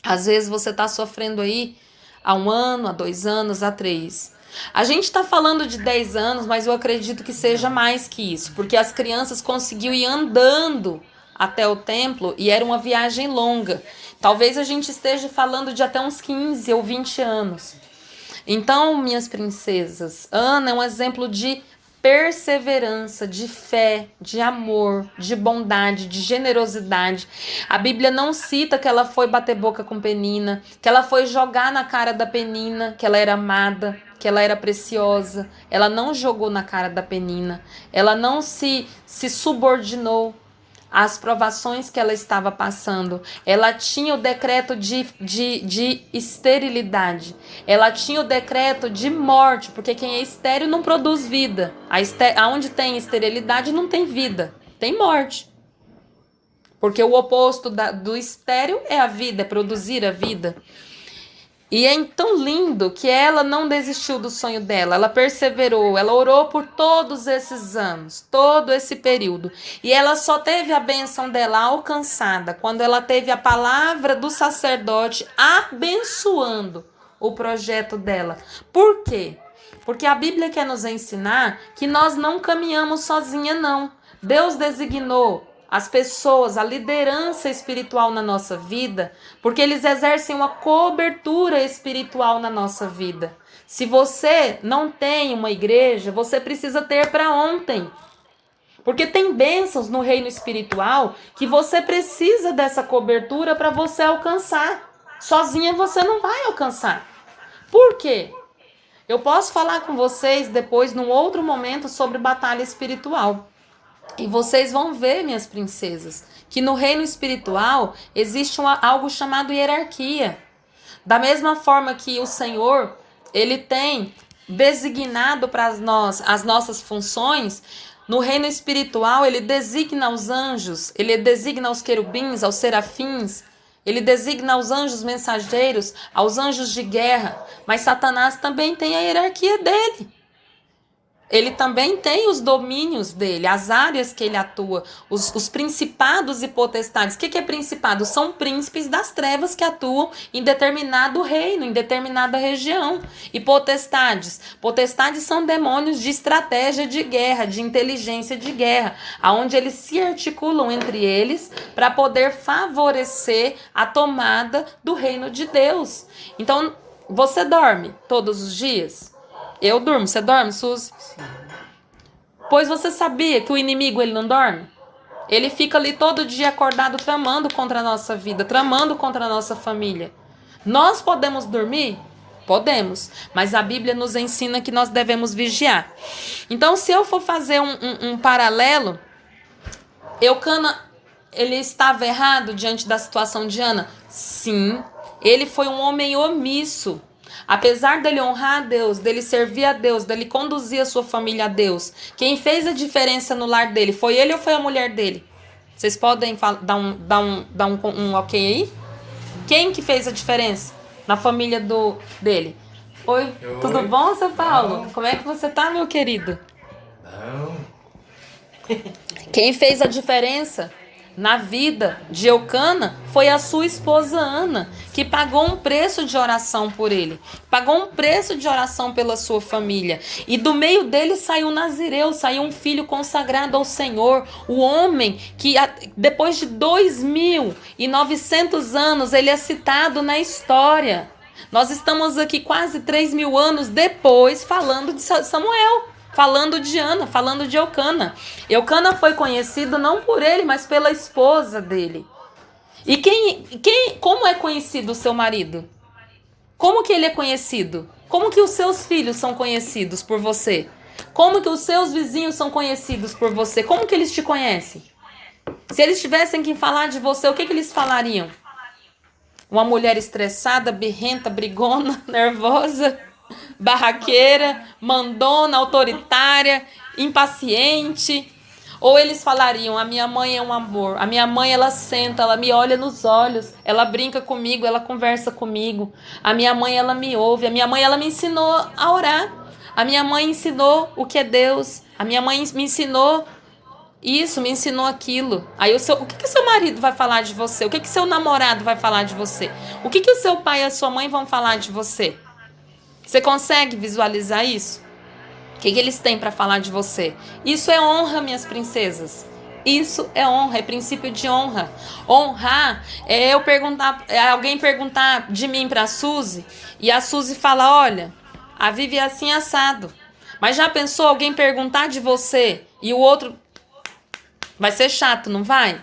Às vezes você está sofrendo aí há 1 ano, há 2 anos, há 3. A gente está falando de 10 anos, mas eu acredito que seja mais que isso, porque as crianças conseguiam ir andando até o templo e era uma viagem longa. Talvez a gente esteja falando de até uns 15 ou 20 anos. Então, minhas princesas, Ana é um exemplo de perseverança, de fé, de amor, de bondade, de generosidade. A Bíblia não cita que ela foi bater boca com Penina, que ela foi jogar na cara da Penina, que ela era amada, que ela era preciosa. Ela não jogou na cara da Penina, ela não se subordinou as provações que ela estava passando. Ela tinha o decreto de esterilidade. Ela tinha o decreto de morte, porque quem é estéril não produz vida. Aonde tem esterilidade não tem vida, tem morte. Porque o oposto do estéril é a vida, é produzir a vida. E é tão lindo que ela não desistiu do sonho dela, ela perseverou, ela orou por todos esses anos, todo esse período. E ela só teve a bênção dela alcançada quando ela teve a palavra do sacerdote abençoando o projeto dela. Por quê? Porque a Bíblia quer nos ensinar que nós não caminhamos sozinha, não. Deus designou as pessoas, a liderança espiritual na nossa vida, porque eles exercem uma cobertura espiritual na nossa vida. Se você não tem uma igreja, você precisa ter para ontem. Porque tem bênçãos no reino espiritual que você precisa dessa cobertura para você alcançar. Sozinha você não vai alcançar. Por quê? Eu posso falar com vocês depois, num outro momento, sobre batalha espiritual. E vocês vão ver, minhas princesas, que no reino espiritual existe algo chamado hierarquia. Da mesma forma que o Senhor, ele tem designado para nós as nossas funções, no reino espiritual ele designa os anjos, ele designa os querubins, aos serafins, ele designa os anjos mensageiros, aos anjos de guerra. Mas Satanás também tem a hierarquia dele. Ele também tem os domínios dele, as áreas que ele atua, os principados e potestades. O que é principado? São príncipes das trevas que atuam em determinado reino, em determinada região. E potestades? Potestades são demônios de estratégia de guerra, de inteligência de guerra, onde eles se articulam entre eles para poder favorecer a tomada do reino de Deus. Então, você dorme todos os dias? Eu durmo. Você dorme, Suzy? Sim. Pois você sabia que o inimigo ele não dorme? Ele fica ali todo dia acordado tramando contra a nossa vida, tramando contra a nossa família. Nós podemos dormir? Podemos. Mas a Bíblia nos ensina que nós devemos vigiar. Então, se eu for fazer um paralelo, Eucana, ele estava errado diante da situação de Ana? Sim. Ele foi um homem omisso. Apesar dele honrar a Deus, dele servir a Deus, dele conduzir a sua família a Deus, quem fez a diferença no lar dele, foi ele ou foi a mulher dele? Vocês podem dar um ok aí? Quem que fez a diferença na família dele? Oi, tudo bom, seu Paulo? Não. Como é que você tá, meu querido? Não. Quem fez a diferença na vida de Eucana foi a sua esposa Ana, que pagou um preço de oração por ele, pagou um preço de oração pela sua família. E do meio dele saiu Nazireu, saiu um filho consagrado ao Senhor, o homem que depois de 2.900 anos ele é citado na história. Nós estamos aqui quase 3.000 anos depois falando de Samuel. Falando de Ana, falando de Eucana. Eucana foi conhecido não por ele, mas pela esposa dele. E como é conhecido o seu marido? Como que ele é conhecido? Como que os seus filhos são conhecidos por você? Como que os seus vizinhos são conhecidos por você? Como que eles te conhecem? Se eles tivessem que falar de você, o que eles falariam? Uma mulher estressada, birrenta, brigona, nervosa, barraqueira, mandona, autoritária, impaciente. Ou eles falariam: a minha mãe é um amor, a minha mãe ela senta, ela me olha nos olhos, ela brinca comigo, ela conversa comigo, a minha mãe ela me ouve, a minha mãe ela me ensinou a orar, a minha mãe ensinou o que é Deus, a minha mãe me ensinou isso, me ensinou aquilo. Aí o que seu marido vai falar de você? O que seu namorado vai falar de você? O que o seu pai e a sua mãe vão falar de você? Você consegue visualizar isso? O que eles têm para falar de você? Isso é honra, minhas princesas. Isso é honra, é princípio de honra. Honrar é alguém perguntar de mim para a Suzy e a Suzy fala: olha, a Vivi é assim assado. Mas já pensou alguém perguntar de você e o outro vai ser chato, não vai?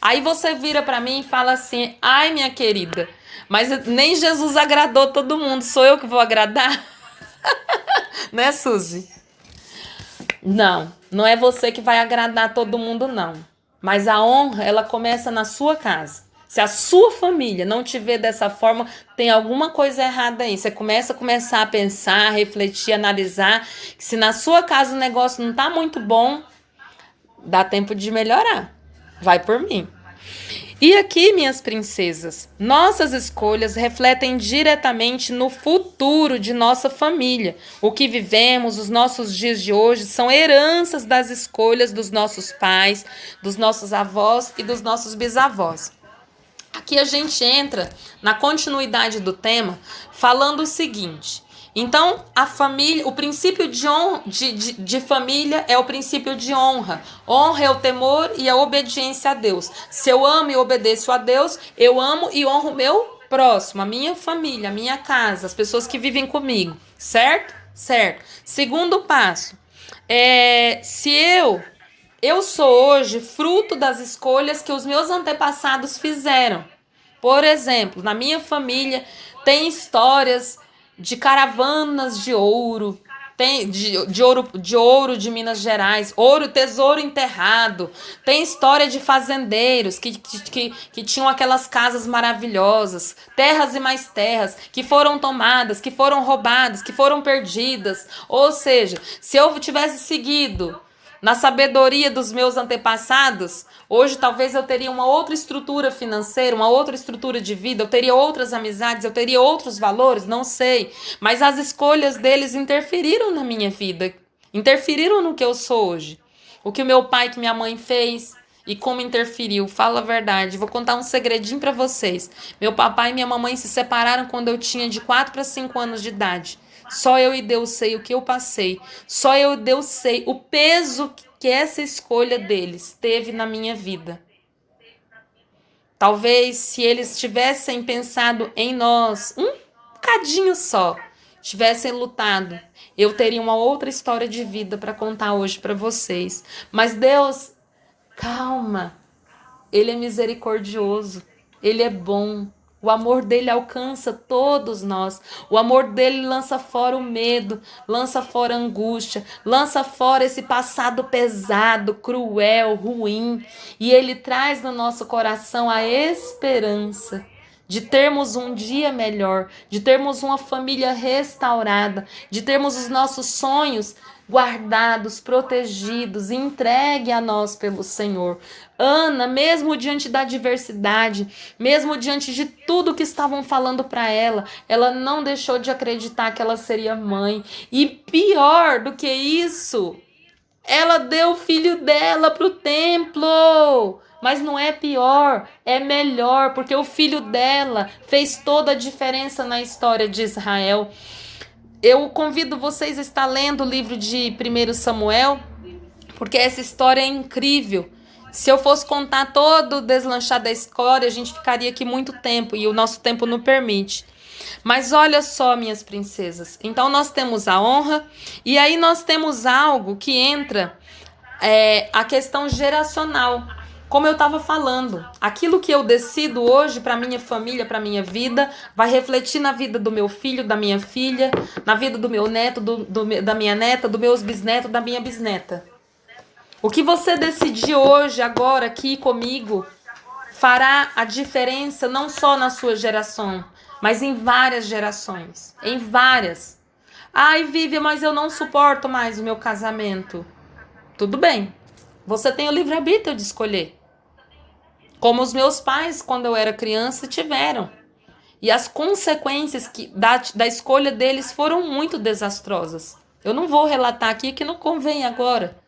Aí você vira para mim e fala assim: ai, minha querida, mas nem Jesus agradou todo mundo, sou eu que vou agradar? Né, Suzy? Não é você que vai agradar todo mundo, não. Mas a honra, ela começa na sua casa. Se a sua família não te vê dessa forma, tem alguma coisa errada aí. Você começar a pensar, refletir, analisar. Se na sua casa o negócio não tá muito bom, dá tempo de melhorar. Vai por mim. E aqui, minhas princesas, nossas escolhas refletem diretamente no futuro de nossa família. O que vivemos, os nossos dias de hoje, são heranças das escolhas dos nossos pais, dos nossos avós e dos nossos bisavós. Aqui a gente entra na continuidade do tema falando o seguinte. Então, a família, o princípio de família é o princípio de honra. Honra é o temor e a obediência a Deus. Se eu amo e obedeço a Deus, eu amo e honro o meu próximo, a minha família, a minha casa, as pessoas que vivem comigo. Certo? Certo. Segundo passo, se eu sou hoje fruto das escolhas que os meus antepassados fizeram. Por exemplo, na minha família tem histórias de caravanas de ouro, tem de ouro de Minas Gerais, tesouro enterrado. Tem história de fazendeiros que tinham aquelas casas maravilhosas, terras e mais terras, que foram tomadas, que foram roubadas, que foram perdidas. Ou seja, se eu tivesse seguido na sabedoria dos meus antepassados, hoje talvez eu teria uma outra estrutura financeira, uma outra estrutura de vida, eu teria outras amizades, eu teria outros valores, não sei. Mas as escolhas deles interferiram na minha vida, interferiram no que eu sou hoje. O que o meu pai, que minha mãe fez e como interferiu, fala a verdade. Vou contar um segredinho para vocês. Meu papai e minha mamãe se separaram quando eu tinha de 4 para 5 anos de idade. Só eu e Deus sei o que eu passei. Só eu e Deus sei o peso que essa escolha deles teve na minha vida. Talvez se eles tivessem pensado em nós um bocadinho só, tivessem lutado, eu teria uma outra história de vida para contar hoje para vocês. Mas Deus, calma, Ele é misericordioso, Ele é bom. O amor dele alcança todos nós. O amor dele lança fora o medo, lança fora a angústia, lança fora esse passado pesado, cruel, ruim. E ele traz no nosso coração a esperança de termos um dia melhor, de termos uma família restaurada, de termos os nossos sonhos guardados, protegidos, entregue a nós pelo Senhor. Ana, mesmo diante da adversidade, mesmo diante de tudo que estavam falando para ela não deixou de acreditar que ela seria mãe. E pior do que isso, ela deu o filho dela para o templo. Mas não é pior, é melhor, porque o filho dela fez toda a diferença na história de Israel. Eu convido vocês a estar lendo o livro de 1 Samuel, porque essa história é incrível. Se eu fosse contar todo o deslanchar da história, a gente ficaria aqui muito tempo, e o nosso tempo não permite. Mas olha só, minhas princesas. Então nós temos a honra, e aí nós temos algo que entra, a questão geracional. Como eu estava falando, aquilo que eu decido hoje para minha família, para minha vida, vai refletir na vida do meu filho, da minha filha, na vida do meu neto, da minha neta, dos meus bisnetos, da minha bisneta. O que você decidir hoje, agora, aqui comigo, fará a diferença não só na sua geração, mas em várias gerações. Em várias. Ai, Vivian, mas eu não suporto mais o meu casamento. Tudo bem. Você tem o livre-arbítrio de escolher. Como os meus pais, quando eu era criança, tiveram. E as consequências da escolha deles foram muito desastrosas. Eu não vou relatar aqui que não convém agora.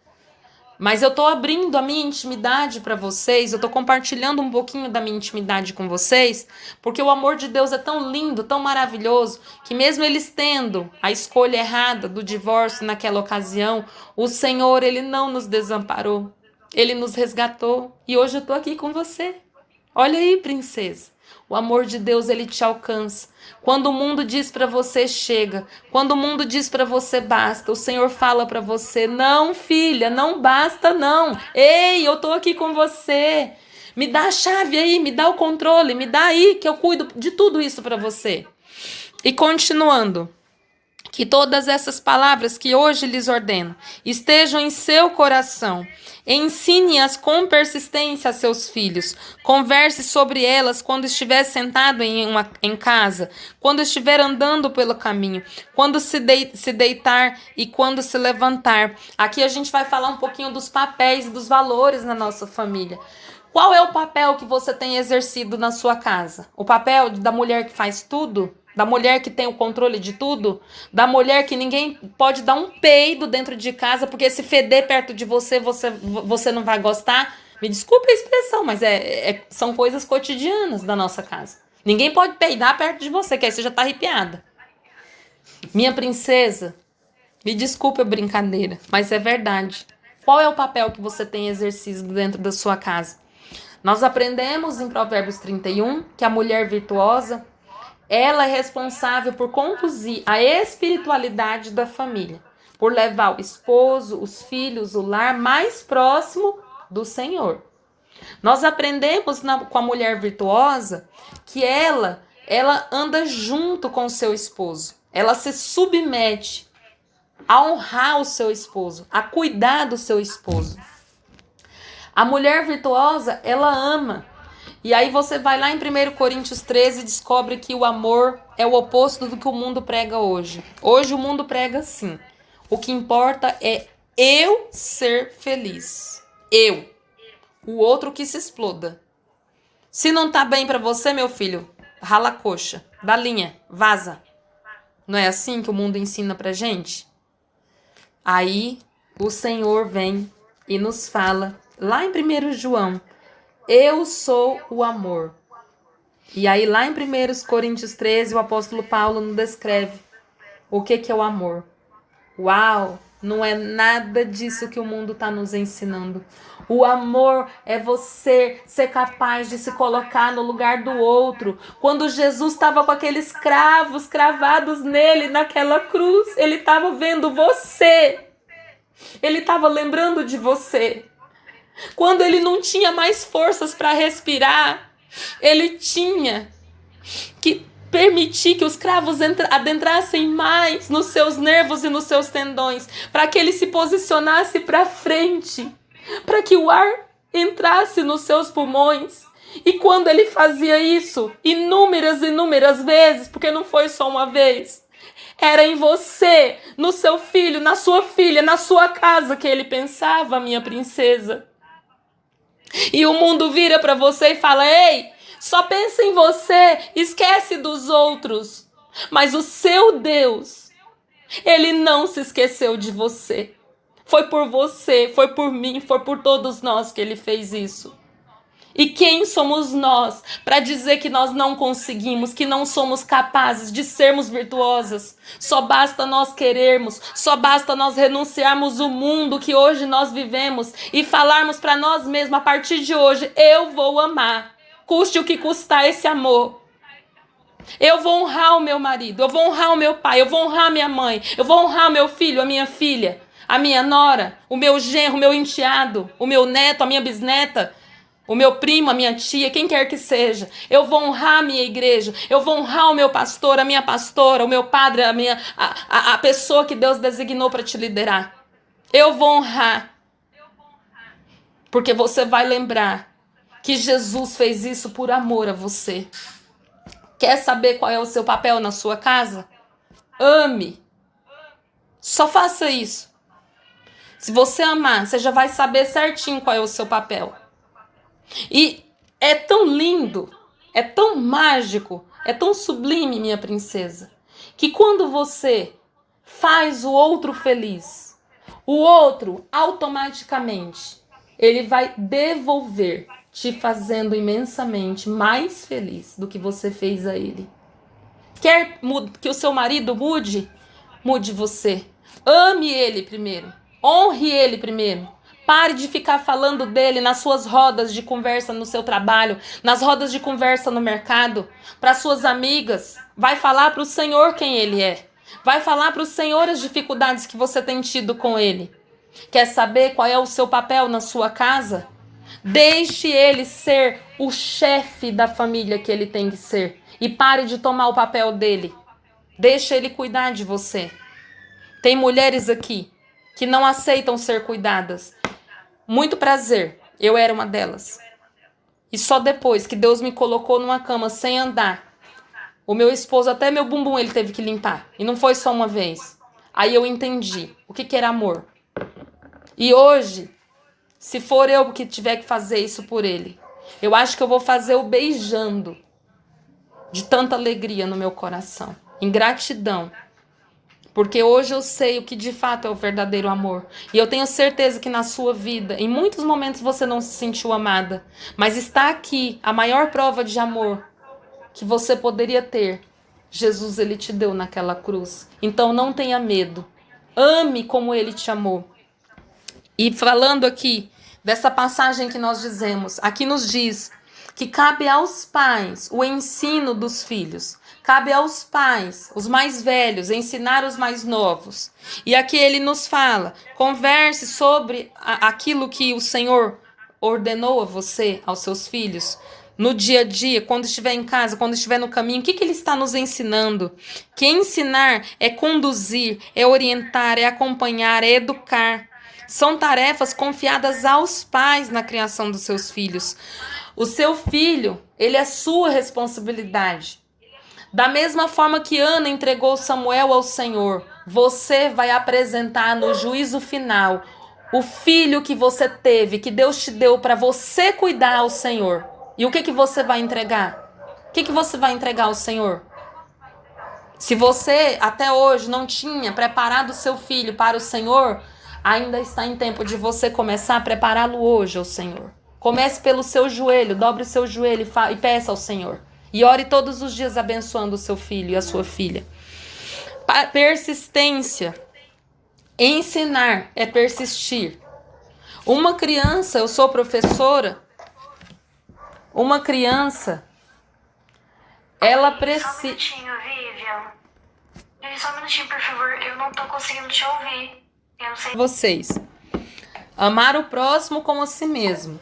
Mas eu estou abrindo a minha intimidade para vocês, eu estou compartilhando um pouquinho da minha intimidade com vocês, porque o amor de Deus é tão lindo, tão maravilhoso, que mesmo eles tendo a escolha errada do divórcio naquela ocasião, o Senhor, Ele não nos desamparou, Ele nos resgatou, e hoje eu estou aqui com você. Olha aí, princesa, o amor de Deus, Ele te alcança. Quando o mundo diz para você chega, quando o mundo diz para você basta, o Senhor fala para você, não, filha, não basta não. Ei, eu tô aqui com você. Me dá a chave aí, me dá o controle, me dá aí que eu cuido de tudo isso para você. E continuando, Que todas essas palavras que hoje lhes ordeno estejam em seu coração. Ensine-as com persistência a seus filhos. Converse sobre elas quando estiver sentado em casa, quando estiver andando pelo caminho, quando se deitar e quando se levantar. Aqui a gente vai falar um pouquinho dos papéis e dos valores na nossa família. Qual é o papel que você tem exercido na sua casa? O papel da mulher que faz tudo? Da mulher que tem o controle de tudo? Da mulher que ninguém pode dar um peido dentro de casa, porque se feder perto de você, você não vai gostar? Me desculpe a expressão, mas são coisas cotidianas da nossa casa. Ninguém pode peidar perto de você, que aí você já tá arrepiada. Minha princesa, me desculpe a brincadeira, mas é verdade. Qual é o papel que você tem exercido dentro da sua casa? Nós aprendemos em Provérbios 31 que a mulher virtuosa, ela é responsável por conduzir a espiritualidade da família, por levar o esposo, os filhos, o lar mais próximo do Senhor. Nós aprendemos com a mulher virtuosa que ela anda junto com o seu esposo. Ela se submete a honrar o seu esposo, a cuidar do seu esposo. A mulher virtuosa, ela ama. E aí você vai lá em 1 Coríntios 13 e descobre que o amor é o oposto do que o mundo prega hoje. Hoje o mundo prega assim. O que importa é eu ser feliz. Eu. O outro que se exploda. Se não tá bem pra você, meu filho, rala a coxa, dá linha, vaza. Não é assim que o mundo ensina pra gente? Aí o Senhor vem e nos fala, lá em 1 João, eu sou o amor. E aí lá em 1 Coríntios 13, o apóstolo Paulo nos descreve o que é o amor. Uau, não é nada disso que o mundo está nos ensinando. O amor é você ser capaz de se colocar no lugar do outro. Quando Jesus estava com aqueles cravos cravados nele, naquela cruz, ele estava vendo você. Ele estava lembrando de você. Quando ele não tinha mais forças para respirar, ele tinha que permitir que os cravos adentrassem mais nos seus nervos e nos seus tendões, para que ele se posicionasse para frente, para que o ar entrasse nos seus pulmões. E quando ele fazia isso, inúmeras vezes, porque não foi só uma vez, era em você, no seu filho, na sua filha, na sua casa que ele pensava, minha princesa. E o mundo vira para você e fala, ei, só pensa em você, esquece dos outros. Mas o seu Deus, ele não se esqueceu de você. Foi por você, foi por mim, foi por todos nós que ele fez isso. E quem somos nós para dizer que nós não conseguimos, que não somos capazes de sermos virtuosas? Só basta nós querermos, só basta nós renunciarmos o mundo que hoje nós vivemos e falarmos para nós mesmos, a partir de hoje, eu vou amar, custe o que custar esse amor. Eu vou honrar o meu marido, eu vou honrar o meu pai, eu vou honrar a minha mãe, eu vou honrar o meu filho, a minha filha, a minha nora, o meu genro, o meu enteado, o meu neto, a minha bisneta, o meu primo, a minha tia, quem quer que seja. Eu vou honrar a minha igreja. Eu vou honrar o meu pastor, a minha pastora, o meu padre, a pessoa que Deus designou para te liderar. Eu vou honrar. Porque você vai lembrar que Jesus fez isso por amor a você. Quer saber qual é o seu papel na sua casa? Ame. Só faça isso. Se você amar, você já vai saber certinho qual é o seu papel. E é tão lindo, é tão mágico, é tão sublime, minha princesa, que quando você faz o outro feliz, o outro automaticamente, ele vai devolver, te fazendo imensamente mais feliz do que você fez a ele. Quer que o seu marido mude? Mude você. Ame ele primeiro, honre ele primeiro. Pare de ficar falando dele nas suas rodas de conversa no seu trabalho, nas rodas de conversa no mercado, para suas amigas. Vai falar para o Senhor quem ele é. Vai falar para o Senhor as dificuldades que você tem tido com ele. Quer saber qual é o seu papel na sua casa? Deixe ele ser o chefe da família que ele tem que ser. E pare de tomar o papel dele. Deixa ele cuidar de você. Tem mulheres aqui que não aceitam ser cuidadas. Muito prazer, eu era uma delas. E só depois que Deus me colocou numa cama sem andar, o meu esposo, até meu bumbum, ele teve que limpar. E não foi só uma vez. Aí eu entendi o que era amor. E hoje, se for eu que tiver que fazer isso por ele, eu acho que eu vou fazer o beijando, de tanta alegria no meu coração, em gratidão. Porque hoje eu sei o que de fato é o verdadeiro amor. E eu tenho certeza que na sua vida, em muitos momentos você não se sentiu amada. Mas está aqui a maior prova de amor que você poderia ter. Jesus, ele te deu naquela cruz. Então não tenha medo. Ame como ele te amou. E falando aqui dessa passagem que nós dizemos, aqui nos diz que cabe aos pais o ensino dos filhos. Cabe aos pais, os mais velhos, ensinar os mais novos. E aqui ele nos fala, converse sobre aquilo que o Senhor ordenou a você, aos seus filhos, no dia a dia, quando estiver em casa, quando estiver no caminho, o que ele está nos ensinando? Que ensinar é conduzir, é orientar, é acompanhar, é educar. São tarefas confiadas aos pais na criação dos seus filhos. O seu filho, ele é sua responsabilidade. Da mesma forma que Ana entregou Samuel ao Senhor, você vai apresentar no juízo final o filho que você teve, que Deus te deu para você cuidar ao Senhor. E o que você vai entregar? O que você vai entregar ao Senhor? Se você até hoje não tinha preparado o seu filho para o Senhor, ainda está em tempo de você começar a prepará-lo hoje ao Senhor. Comece pelo seu joelho, dobre o seu joelho e peça ao Senhor. E ore todos os dias abençoando o seu filho e a sua filha. Persistência. Ensinar é persistir. Uma criança, eu sou professora, uma criança, ela precisa... Só um minutinho, Vivian. Só um minutinho, por favor. Eu não tô conseguindo te ouvir. Eu não sei... Vocês. Amar o próximo como a si mesmo.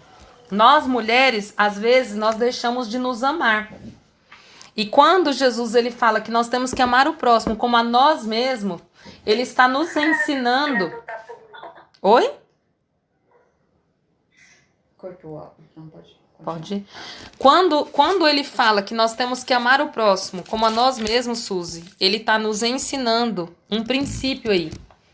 Nós, mulheres, às vezes, nós deixamos de nos amar. E quando Jesus ele fala que nós temos que amar o próximo como a nós mesmos, ele está nos ensinando... Oi? Cortou o áudio, não pode. Pode. Quando ele fala que nós temos que amar o próximo como a nós mesmos, Suzy, ele está nos ensinando um princípio aí,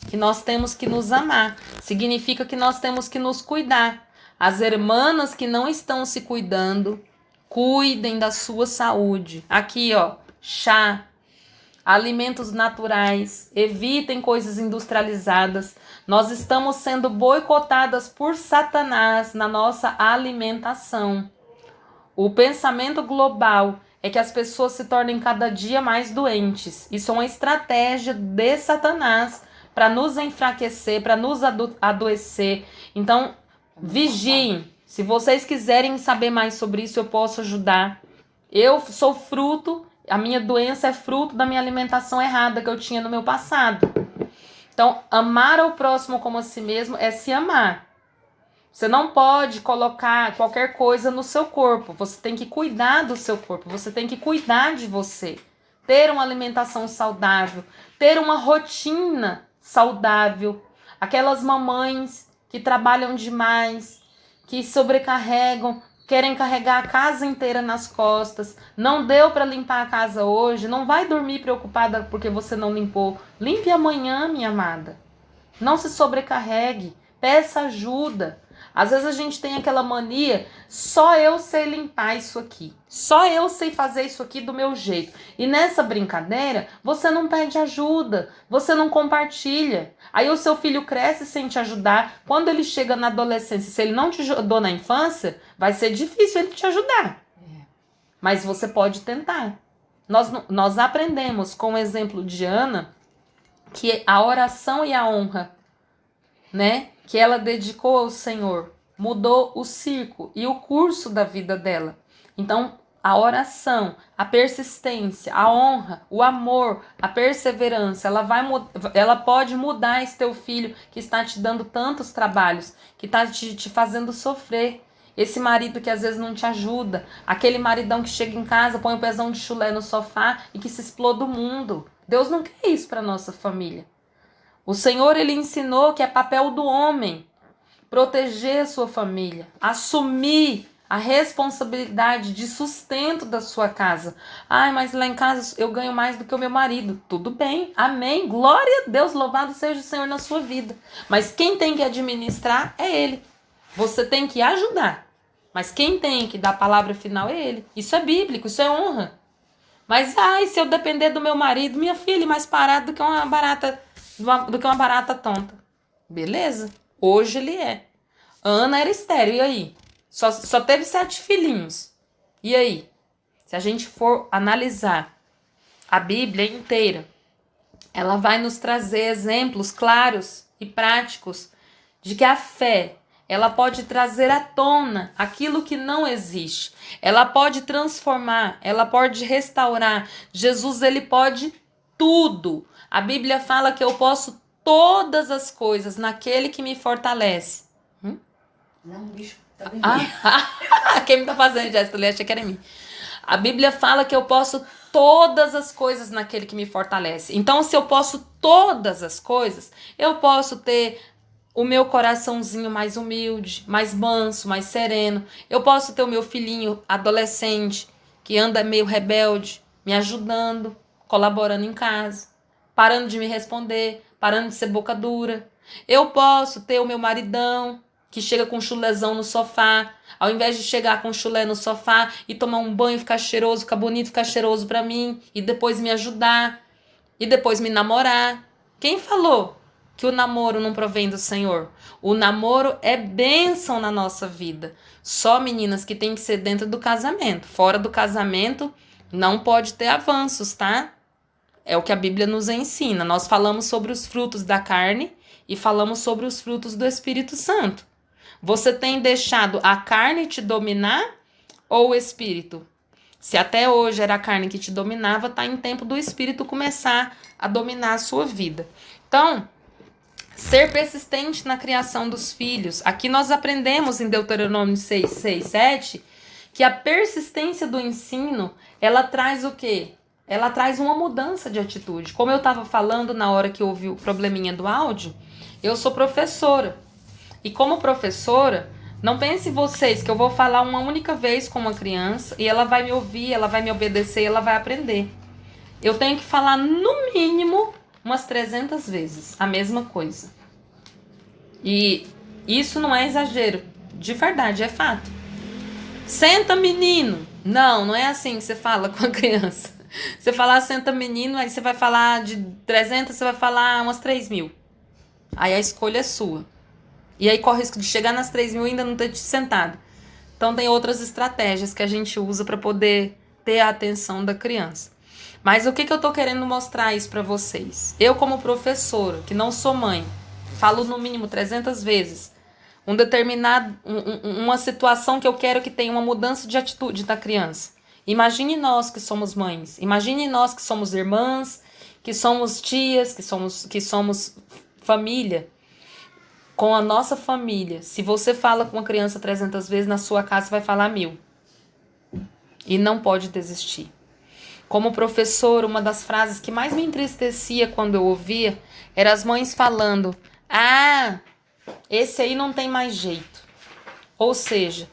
que nós temos que nos amar. Significa que nós temos que nos cuidar. As irmãs que não estão se cuidando, cuidem da sua saúde. Aqui, ó, chá, alimentos naturais, evitem coisas industrializadas. Nós estamos sendo boicotadas por Satanás na nossa alimentação. O pensamento global é que as pessoas se tornem cada dia mais doentes. Isso é uma estratégia de Satanás para nos enfraquecer, para nos adoecer. Então, vigiem. Se vocês quiserem saber mais sobre isso, eu posso ajudar. Eu sou fruto, a minha doença é fruto da minha alimentação errada que eu tinha no meu passado. Então, amar ao próximo como a si mesmo é se amar. Você não pode colocar qualquer coisa no seu corpo. Você tem que cuidar do seu corpo. Você tem que cuidar de você. Ter uma alimentação saudável. Ter uma rotina saudável. Aquelas mamães que trabalham demais, que sobrecarregam, querem carregar a casa inteira nas costas. Não deu para limpar a casa hoje. Não vai dormir preocupada porque você não limpou. Limpe amanhã, minha amada. Não se sobrecarregue. Peça ajuda. Às vezes a gente tem aquela mania, só eu sei limpar isso aqui. Só eu sei fazer isso aqui do meu jeito. E nessa brincadeira, você não pede ajuda. Você não compartilha. Aí o seu filho cresce sem te ajudar. Quando ele chega na adolescência, se ele não te ajudou na infância, vai ser difícil ele te ajudar. Mas você pode tentar. Nós aprendemos com o exemplo de Ana que a oração e a honra, né, que ela dedicou ao Senhor, mudou o circo e o curso da vida dela. Então, a oração, a persistência, a honra, o amor, a perseverança, ela pode mudar esse teu filho que está te dando tantos trabalhos, que está te fazendo sofrer. Esse marido que às vezes não te ajuda, aquele maridão que chega em casa, põe o pezão de chulé no sofá e que se exploda o mundo. Deus não quer isso para nossa família. O Senhor, ele ensinou que é papel do homem proteger a sua família, assumir a responsabilidade de sustento da sua casa. Ai, mas lá em casa eu ganho mais do que o meu marido. Tudo bem, amém, glória a Deus, louvado seja o Senhor na sua vida. Mas quem tem que administrar é Ele. Você tem que ajudar, mas quem tem que dar a palavra final é Ele. Isso é bíblico, isso é honra. Mas, ai, se eu depender do meu marido, minha filha, mais parada do que uma barata tonta. Beleza, hoje ele é. Ana era estéril, e aí? Só teve 7 filhinhos. E aí? Se a gente for analisar a Bíblia inteira, ela vai nos trazer exemplos claros e práticos de que a fé, ela pode trazer à tona aquilo que não existe. Ela pode transformar, ela pode restaurar. Jesus, ele pode tudo. A Bíblia fala que eu posso todas as coisas naquele que me fortalece. Não, bicho. Tá bem. Quem me tá fazendo, Jéssica? Eu achei que era mim. A Bíblia fala que eu posso todas as coisas naquele que me fortalece. Então, se eu posso todas as coisas, eu posso ter o meu coraçãozinho mais humilde, mais manso, mais sereno. Eu posso ter o meu filhinho adolescente, que anda meio rebelde, me ajudando, colaborando em casa, parando de me responder, parando de ser boca dura. Eu posso ter o meu maridão, que chega com chulezão no sofá, ao invés de chegar com chulé no sofá e tomar um banho, ficar cheiroso, ficar bonito, ficar cheiroso pra mim, e depois me ajudar, e depois me namorar. Quem falou que o namoro não provém do Senhor? O namoro é bênção na nossa vida. Só, meninas, que tem que ser dentro do casamento. Fora do casamento, não pode ter avanços, tá? É o que a Bíblia nos ensina. Nós falamos sobre os frutos da carne e falamos sobre os frutos do Espírito Santo. Você tem deixado a carne te dominar ou o Espírito? Se até hoje era a carne que te dominava, tá em tempo do Espírito começar a dominar a sua vida. Então, ser persistente na criação dos filhos. Aqui nós aprendemos em Deuteronômio 6, 7, que a persistência do ensino, ela traz o quê? Ela traz uma mudança de atitude. Como eu estava falando na hora que houve o probleminha do áudio, eu sou professora. E como professora, não pense vocês que eu vou falar uma única vez com uma criança e ela vai me ouvir, ela vai me obedecer, ela vai aprender. Eu tenho que falar no mínimo umas 300 vezes a mesma coisa. E isso não é exagero, de verdade, é fato. Senta, menino. Não é assim que você fala com a criança. Você falar senta, menino, aí você vai falar de 300, você vai falar umas 3.000. Aí a escolha é sua. E aí corre o risco de chegar nas 3.000 e ainda não ter te sentado. Então tem outras estratégias que a gente usa para poder ter a atenção da criança. Mas o que eu tô querendo mostrar isso para vocês? Eu, como professora, que não sou mãe, falo no mínimo 300 vezes uma situação que eu quero que tenha uma mudança de atitude da criança. Imagine nós que somos mães, imagine nós que somos irmãs, que somos tias, que somos família. Com a nossa família, se você fala com uma criança 300 vezes, na sua casa você vai falar 1.000. E não pode desistir. Como professora, uma das frases que mais me entristecia quando eu ouvia era as mães falando: esse aí não tem mais jeito. Ou seja,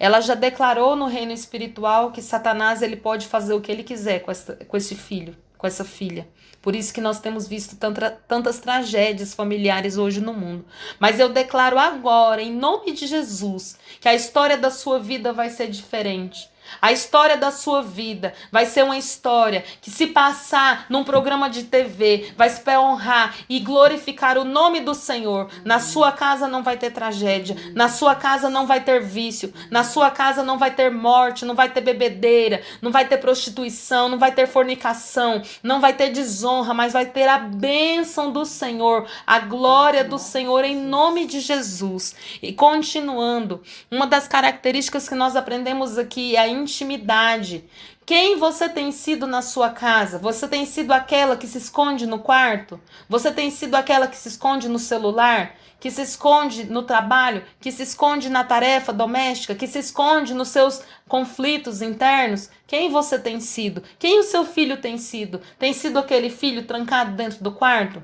ela já declarou no reino espiritual que Satanás ele pode fazer o que ele quiser com esse filho, com essa filha. Por isso que nós temos visto tantas tragédias familiares hoje no mundo. Mas eu declaro agora, em nome de Jesus, que a história da sua vida vai ser diferente. A história da sua vida vai ser uma história que, se passar num programa de TV, vai se honrar e glorificar o nome do Senhor. Na sua casa não vai ter tragédia, na sua casa não vai ter vício, na sua casa não vai ter morte, não vai ter bebedeira, não vai ter prostituição, não vai ter fornicação, não vai ter desonra, mas vai ter a bênção do Senhor, a glória do Senhor em nome de Jesus. E continuando, uma das características que nós aprendemos aqui é a intimidade. Quem você tem sido na sua casa? Você tem sido aquela que se esconde no quarto? Você tem sido aquela que se esconde no celular? Que se esconde no trabalho? Que se esconde na tarefa doméstica? Que se esconde nos seus conflitos internos? Quem você tem sido? Quem o seu filho tem sido? Tem sido aquele filho trancado dentro do quarto?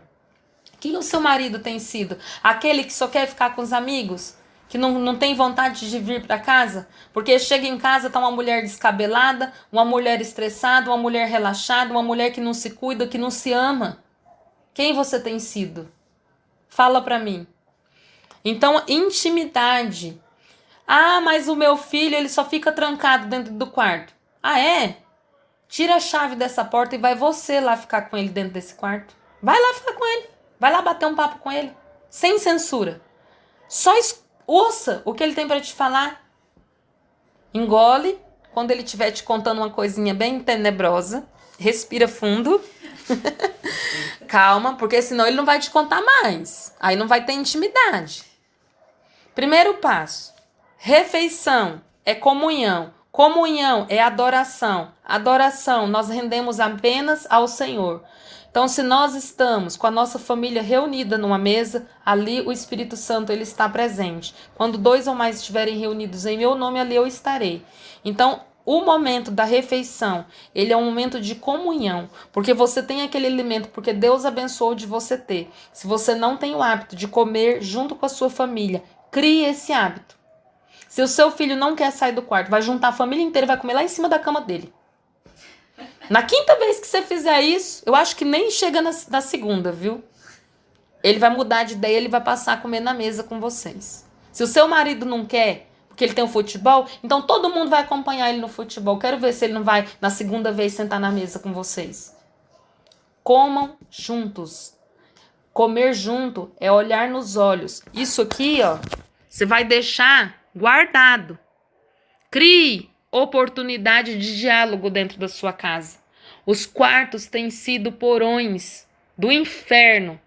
Quem o seu marido tem sido? Aquele que só quer ficar com os amigos? Que não tem vontade de vir para casa? Porque chega em casa, tá uma mulher descabelada, uma mulher estressada, uma mulher relaxada, uma mulher que não se cuida, que não se ama. Quem você tem sido? Fala para mim. Então, intimidade. Ah, mas o meu filho, ele só fica trancado dentro do quarto. Ah, é? Tira a chave dessa porta e vai você lá ficar com ele dentro desse quarto. Vai lá ficar com ele. Vai lá bater um papo com ele. Sem censura. Só ouça o que ele tem para te falar. Engole. Quando ele estiver te contando uma coisinha bem tenebrosa, respira fundo. Calma, porque senão ele não vai te contar mais. Aí não vai ter intimidade. Primeiro passo. Refeição é comunhão. Comunhão é adoração. Adoração nós rendemos apenas ao Senhor. Então, se nós estamos com a nossa família reunida numa mesa, ali o Espírito Santo ele está presente. Quando 2 ou mais estiverem reunidos em meu nome, ali eu estarei. Então, o momento da refeição, ele é um momento de comunhão, porque você tem aquele alimento, porque Deus abençoou de você ter. Se você não tem o hábito de comer junto com a sua família, crie esse hábito. Se o seu filho não quer sair do quarto, vai juntar a família inteira e vai comer lá em cima da cama dele. Na 5ª vez que você fizer isso, eu acho que nem chega na 2ª, viu? Ele vai mudar de ideia, ele vai passar a comer na mesa com vocês. Se o seu marido não quer, porque ele tem um futebol, então todo mundo vai acompanhar ele no futebol. Quero ver se ele não vai, na 2ª vez, sentar na mesa com vocês. Comam juntos. Comer junto é olhar nos olhos. Isso aqui, ó, você vai deixar guardado. Crie oportunidade de diálogo dentro da sua casa. Os quartos têm sido porões do inferno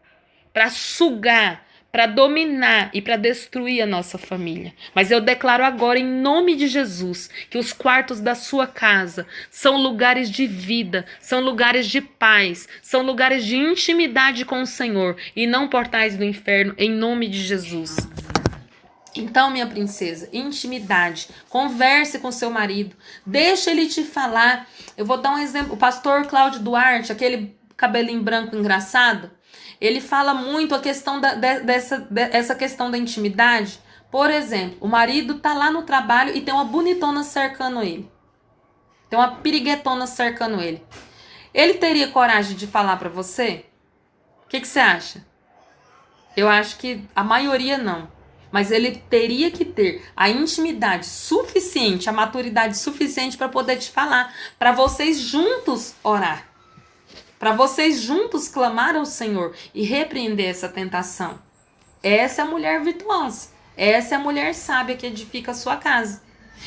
para sugar, para dominar e para destruir a nossa família. Mas eu declaro agora, em nome de Jesus, que os quartos da sua casa são lugares de vida, são lugares de paz, são lugares de intimidade com o Senhor e não portais do inferno, em nome de Jesus. Então, minha princesa, intimidade. Converse com seu marido. Deixa ele te falar. Eu vou dar um exemplo. O pastor Cláudio Duarte, aquele cabelinho branco engraçado, ele fala muito a questão dessa questão da intimidade. Por exemplo, o marido tá lá no trabalho e tem uma bonitona cercando ele. Tem uma piriguetona cercando ele. Ele teria coragem de falar pra você? O que você acha? Eu acho que a maioria não. Mas ele teria que ter a intimidade suficiente, a maturidade suficiente para poder te falar, para vocês juntos orar, para vocês juntos clamar ao Senhor e repreender essa tentação. Essa é a mulher virtuosa, essa é a mulher sábia que edifica a sua casa.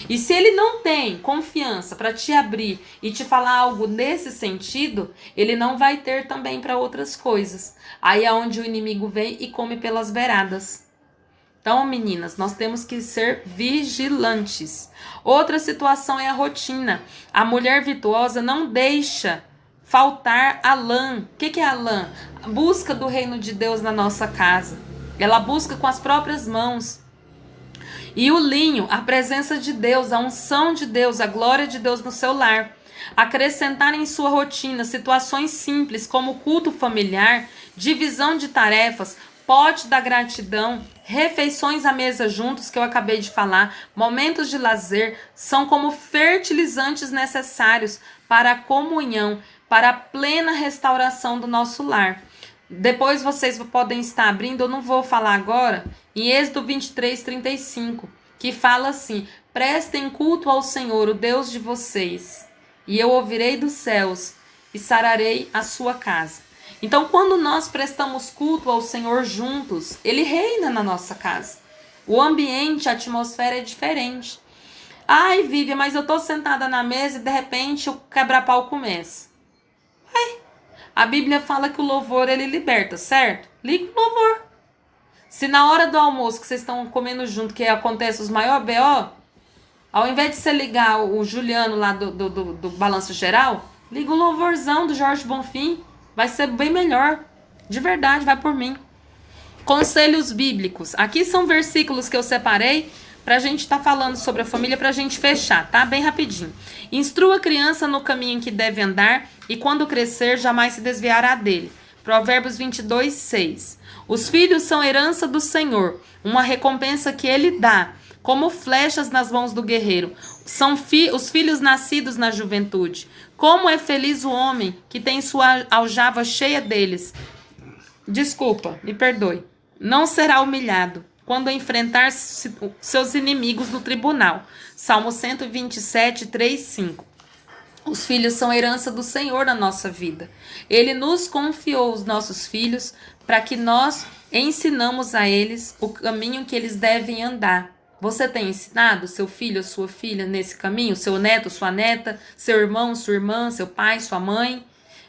E se ele não tem confiança para te abrir e te falar algo nesse sentido, ele não vai ter também para outras coisas. Aí é onde o inimigo vem e come pelas beiradas. Então, meninas, nós temos que ser vigilantes. Outra situação é a rotina. A mulher virtuosa não deixa faltar a lã. O que é a lã? A busca do reino de Deus na nossa casa. Ela busca com as próprias mãos. E o linho, a presença de Deus, a unção de Deus, a glória de Deus no seu lar. Acrescentar em sua rotina situações simples como culto familiar, divisão de tarefas, pote da gratidão, refeições à mesa juntos, que eu acabei de falar, momentos de lazer, são como fertilizantes necessários para a comunhão, para a plena restauração do nosso lar. Depois vocês podem estar abrindo, eu não vou falar agora, em Êxodo 23:35, que fala assim: prestem culto ao Senhor, o Deus de vocês, e eu ouvirei dos céus e sararei a sua casa. Então, quando nós prestamos culto ao Senhor juntos, Ele reina na nossa casa. O ambiente, a atmosfera é diferente. Ai, Vivian, mas eu tô sentada na mesa e de repente o quebra-pau começa. A Bíblia fala que o louvor, ele liberta, certo? Liga o louvor. Se na hora do almoço que vocês estão comendo junto, que acontece os maiores BO, Ao invés de você ligar o Juliano lá do Balanço Geral, liga o louvorzão do Jorge Bonfim. Vai ser bem melhor. De verdade, vai por mim. Conselhos bíblicos. Aqui são versículos que eu separei pra gente estar falando sobre a família, pra gente fechar, tá? Bem rapidinho. Instrua a criança no caminho em que deve andar e quando crescer jamais se desviará dele. Provérbios 22, 6. Os filhos são herança do Senhor, uma recompensa que ele dá, como flechas nas mãos do guerreiro. São os filhos nascidos na juventude. Como é feliz o homem que tem sua aljava cheia deles. Desculpa, me perdoe. Não será humilhado quando enfrentar seus inimigos no tribunal. Salmo 127, 3, 5. Os filhos são herança do Senhor na nossa vida. Ele nos confiou os nossos filhos para que nós ensinamos a eles o caminho que eles devem andar. Você tem ensinado seu filho ou sua filha nesse caminho? Seu neto, sua neta, seu irmão, sua irmã, seu pai, sua mãe?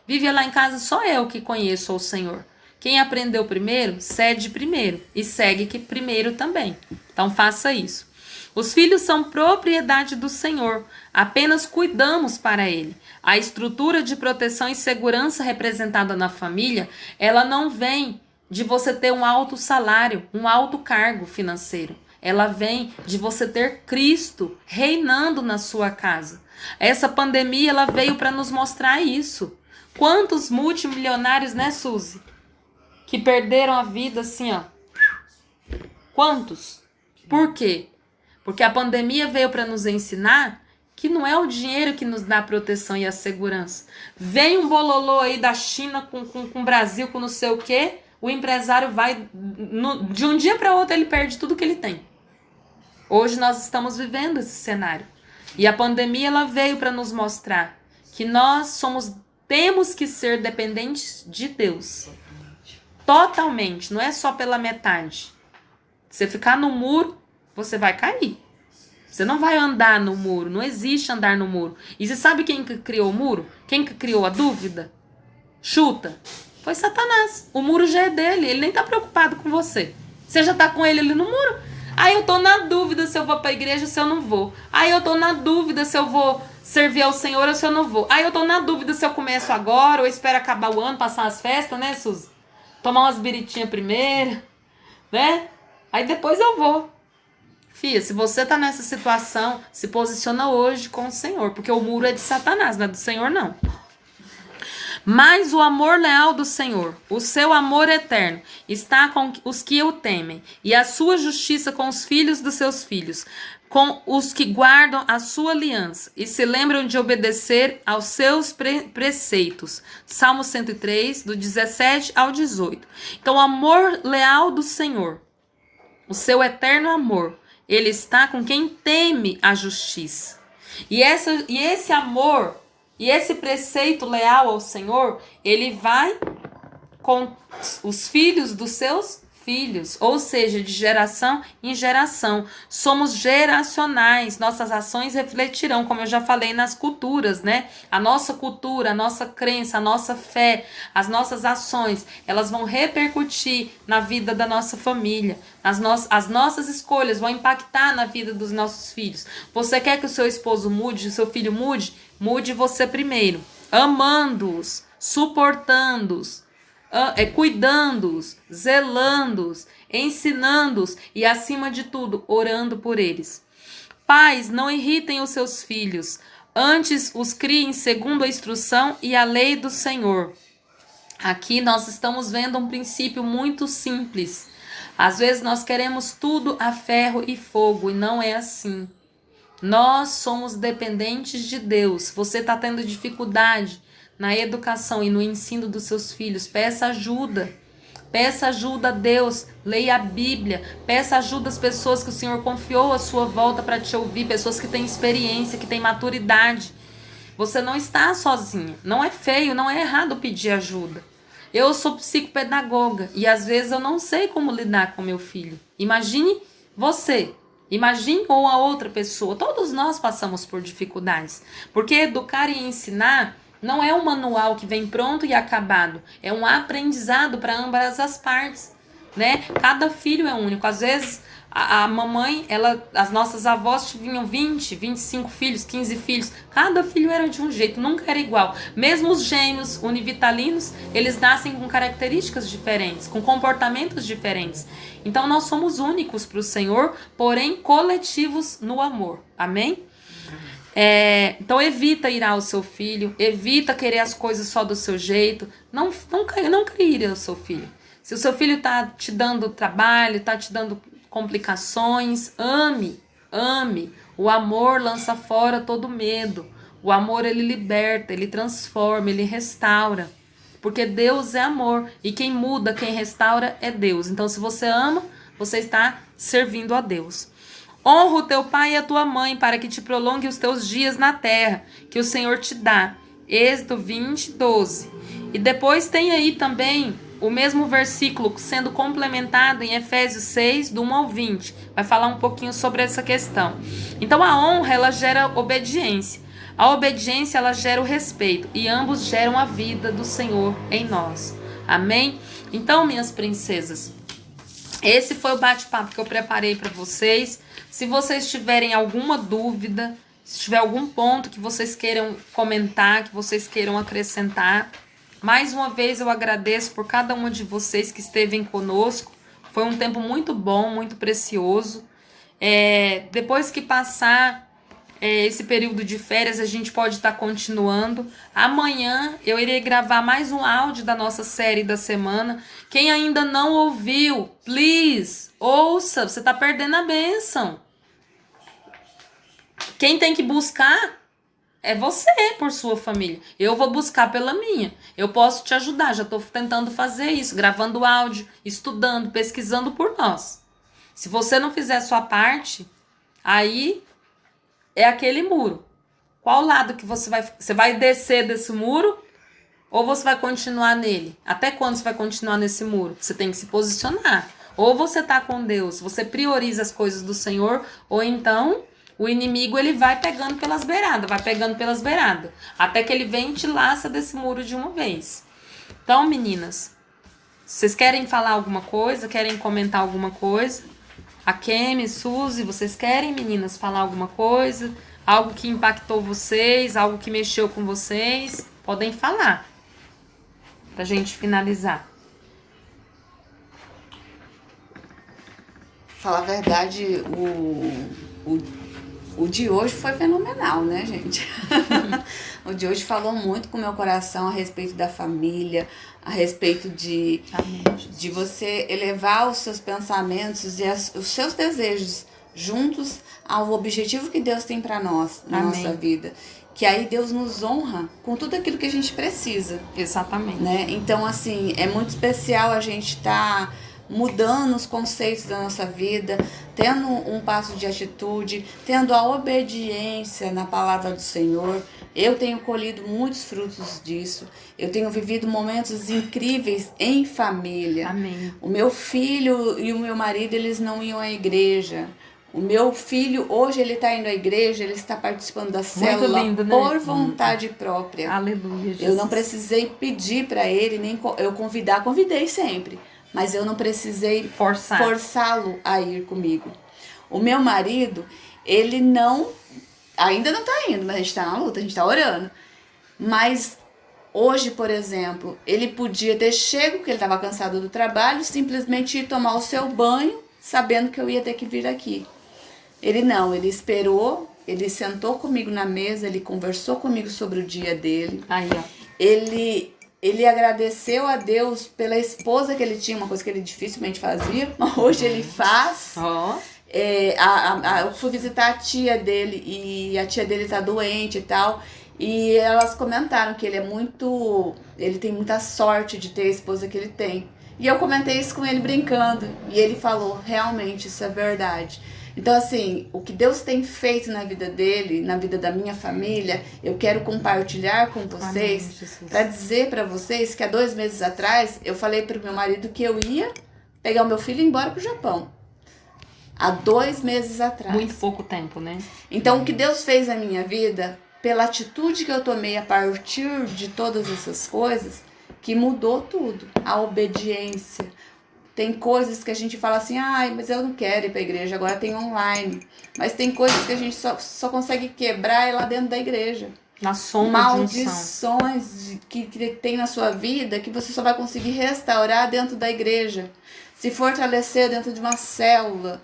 Vive lá em casa só eu que conheço o Senhor. Quem aprendeu primeiro, cede primeiro e segue que primeiro também. Então faça isso. Os filhos são propriedade do Senhor, apenas cuidamos para ele. A estrutura de proteção e segurança representada na família, ela não vem de você ter um alto salário, um alto cargo financeiro. Ela vem de você ter Cristo reinando na sua casa. Essa pandemia, ela veio para nos mostrar isso. Quantos multimilionários, né, Suzy? Que perderam a vida assim, ó. Quantos? Por quê? Porque a pandemia veio para nos ensinar que não é o dinheiro que nos dá a proteção e a segurança. Vem um bololô aí da China com o Brasil, com não sei o quê, o empresário vai, de um dia para outro ele perde tudo que ele tem. Hoje nós estamos vivendo esse cenário. E a pandemia ela veio para nos mostrar que nós temos que ser dependentes de Deus. Totalmente, não é só pela metade. Você ficar no muro, você vai cair. Você não vai andar no muro, não existe andar no muro. E você sabe quem que criou o muro? Quem que criou a dúvida? Chuta. Foi Satanás. O muro já é dele, ele nem tá preocupado com você. Você já tá com ele ali no muro? Aí eu tô na dúvida se eu vou pra igreja ou se eu não vou. Aí eu tô na dúvida se eu vou servir ao Senhor ou se eu não vou. Aí eu tô na dúvida se eu começo agora ou espero acabar o ano, passar as festas, né, Suzy? Tomar umas biritinhas primeiro, né? Aí depois eu vou. Fia, se você tá nessa situação, se posiciona hoje com o Senhor, porque o muro é de Satanás, não é do Senhor, não. Mas o amor leal do Senhor, o seu amor eterno, está com os que o temem, e a sua justiça com os filhos dos seus filhos, com os que guardam a sua aliança e se lembram de obedecer aos seus preceitos. Salmo 103, do 17 ao 18. Então, o amor leal do Senhor, o seu eterno amor, ele está com quem teme a justiça. E esse amor, e esse preceito leal ao Senhor, ele vai com os filhos dos seus filhos, ou seja, de geração em geração. Somos geracionais, nossas ações refletirão, como eu já falei nas culturas, né? A nossa cultura, a nossa crença, a nossa fé, as nossas ações, elas vão repercutir na vida da nossa família. As nossas escolhas vão impactar na vida dos nossos filhos. Você quer que o seu esposo mude, o seu filho mude? Mude você primeiro, amando-os, suportando-os, cuidando-os, zelando-os, ensinando-os e, acima de tudo, orando por eles. Pais, não irritem os seus filhos, antes os criem segundo a instrução e a lei do Senhor. Aqui nós estamos vendo um princípio muito simples. Às vezes nós queremos tudo a ferro e fogo e não é assim. Nós somos dependentes de Deus. Você está tendo dificuldade na educação e no ensino dos seus filhos, peça ajuda. Peça ajuda a Deus, leia a Bíblia, peça ajuda às pessoas que o Senhor confiou à sua volta para te ouvir, pessoas que têm experiência, que têm maturidade. Você não está sozinha, não é feio, não é errado pedir ajuda. Eu sou psicopedagoga e às vezes eu não sei como lidar com meu filho. Imagine você, imagine ou a outra pessoa, todos nós passamos por dificuldades, porque educar e ensinar não é um manual que vem pronto e acabado. É um aprendizado para ambas as partes, né? Cada filho é único. Às vezes, A mamãe, as nossas avós tinham 20, 25 filhos, 15 filhos. Cada filho era de um jeito, nunca era igual. Mesmo os gêmeos univitalinos, eles nascem com características diferentes, com comportamentos diferentes. Então nós somos únicos para o Senhor, porém coletivos no amor. Amém? Então evita irar o seu filho, evita querer as coisas só do seu jeito. Não crie o seu filho. Se o seu filho está te dando trabalho, está te dando complicações, ame. O amor lança fora todo medo. O amor, ele liberta, ele transforma, ele restaura. Porque Deus é amor. E quem muda, quem restaura é Deus. Então, se você ama, você está servindo a Deus. Honra o teu pai e a tua mãe, para que te prolongue os teus dias na terra, que o Senhor te dá. Êxodo 20, 12. E depois tem aí também o mesmo versículo sendo complementado em Efésios 6, do 1 ao 20. Vai falar um pouquinho sobre essa questão. Então a honra, ela gera obediência. A obediência, ela gera o respeito. E ambos geram a vida do Senhor em nós. Amém? Então, minhas princesas, esse foi o bate-papo que eu preparei para vocês. Se vocês tiverem alguma dúvida, se tiver algum ponto que vocês queiram comentar, que vocês queiram acrescentar, mais uma vez eu agradeço por cada uma de vocês que esteve conosco. Foi um tempo muito bom, muito precioso. Depois que passar esse período de férias, a gente pode estar continuando. Amanhã eu irei gravar mais um áudio da nossa série da semana. Quem ainda não ouviu, please, ouça, você está perdendo a bênção. Quem tem que buscar é você, por sua família. Eu vou buscar pela minha. Eu posso te ajudar, já estou tentando fazer isso, gravando áudio, estudando, pesquisando por nós. Se você não fizer a sua parte, aí é aquele muro. Qual lado que você vai descer desse muro ou você vai continuar nele? Até quando você vai continuar nesse muro? Você tem que se posicionar. Ou você está com Deus, você prioriza as coisas do Senhor, ou então o inimigo, ele vai pegando pelas beiradas, até que ele vem e te laça desse muro de uma vez. Então, meninas, vocês querem falar alguma coisa? Querem comentar alguma coisa? A Kemi, Suzy, vocês querem, meninas, falar alguma coisa? Algo que impactou vocês, algo que mexeu com vocês? Podem falar, pra gente finalizar. Falar a verdade, o de hoje foi fenomenal, né, gente? O de hoje falou muito com o meu coração a respeito da família, a respeito de você elevar os seus pensamentos e os seus desejos juntos ao objetivo que Deus tem para nós, na nossa vida. Que aí Deus nos honra com tudo aquilo que a gente precisa. Exatamente. Né? Então, assim, é muito especial a gente estar mudando os conceitos da nossa vida, tendo um passo de atitude, tendo a obediência na palavra do Senhor. Eu tenho colhido muitos frutos disso. Eu tenho vivido momentos incríveis em família. Amém. O meu filho e o meu marido, eles não iam à igreja. O meu filho, hoje ele está indo à igreja, ele está participando da célula lindo, né? por vontade própria. Aleluia, Jesus. Eu não precisei pedir para ele, nem eu convidei sempre. Mas eu não precisei forçá-lo a ir comigo. O meu marido, ele ainda não está indo, mas a gente está na luta, a gente está orando. Mas hoje, por exemplo, ele podia ter chego, porque ele estava cansado do trabalho, simplesmente ir tomar o seu banho, sabendo que eu ia ter que vir aqui. Ele não, ele esperou, ele sentou comigo na mesa, ele conversou comigo sobre o dia dele. Aí, ó. Ele agradeceu a Deus pela esposa que ele tinha, uma coisa que ele dificilmente fazia, mas hoje ele faz. Eu fui visitar a tia dele e a tia dele tá doente e tal. E elas comentaram que ele tem muita sorte de ter a esposa que ele tem. E eu comentei isso com ele brincando. E ele falou, realmente, isso é verdade. Então, assim, o que Deus tem feito na vida dele, na vida da minha família, eu quero compartilhar com vocês, para dizer para vocês que há 2 meses atrás, eu falei pro meu marido que eu ia pegar o meu filho e ir embora pro Japão. Há 2 meses atrás. Muito pouco tempo, né? Então, o que Deus fez na minha vida, pela atitude que eu tomei a partir de todas essas coisas, que mudou tudo. A obediência, Tem coisas que a gente fala assim, ai, mas eu não quero ir para a igreja, agora tem online. Mas tem coisas que a gente só consegue quebrar lá dentro da igreja. Na soma de unção. Maldições que tem na sua vida que você só vai conseguir restaurar dentro da igreja. Se fortalecer dentro de uma célula.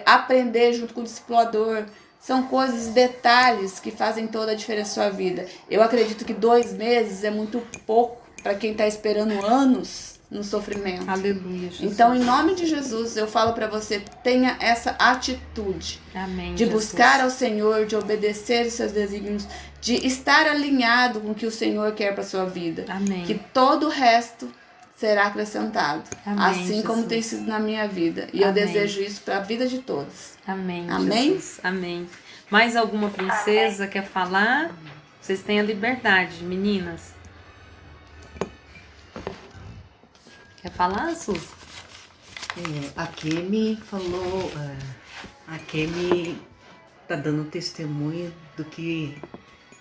Aprender junto com o discipulador. São coisas, detalhes que fazem toda a diferença na sua vida. Eu acredito que 2 meses é muito pouco para quem está esperando anos no sofrimento. Aleluia, Jesus. Então, em nome de Jesus, eu falo para você, tenha essa atitude. Amém, de Jesus. buscar ao Senhor, de obedecer os seus desígnios, de estar alinhado com o que o Senhor quer para sua vida. Amém. Que todo o resto será acrescentado. Amém, assim como Jesus. tem sido na minha vida. E eu Amém. desejo isso para a vida de todos. Amém, Amém? Jesus. Amém. Mais alguma princesa quer falar? Vocês têm a liberdade, meninas. Quer falar, Suzy? A Kemi falou, a Kemi tá dando testemunho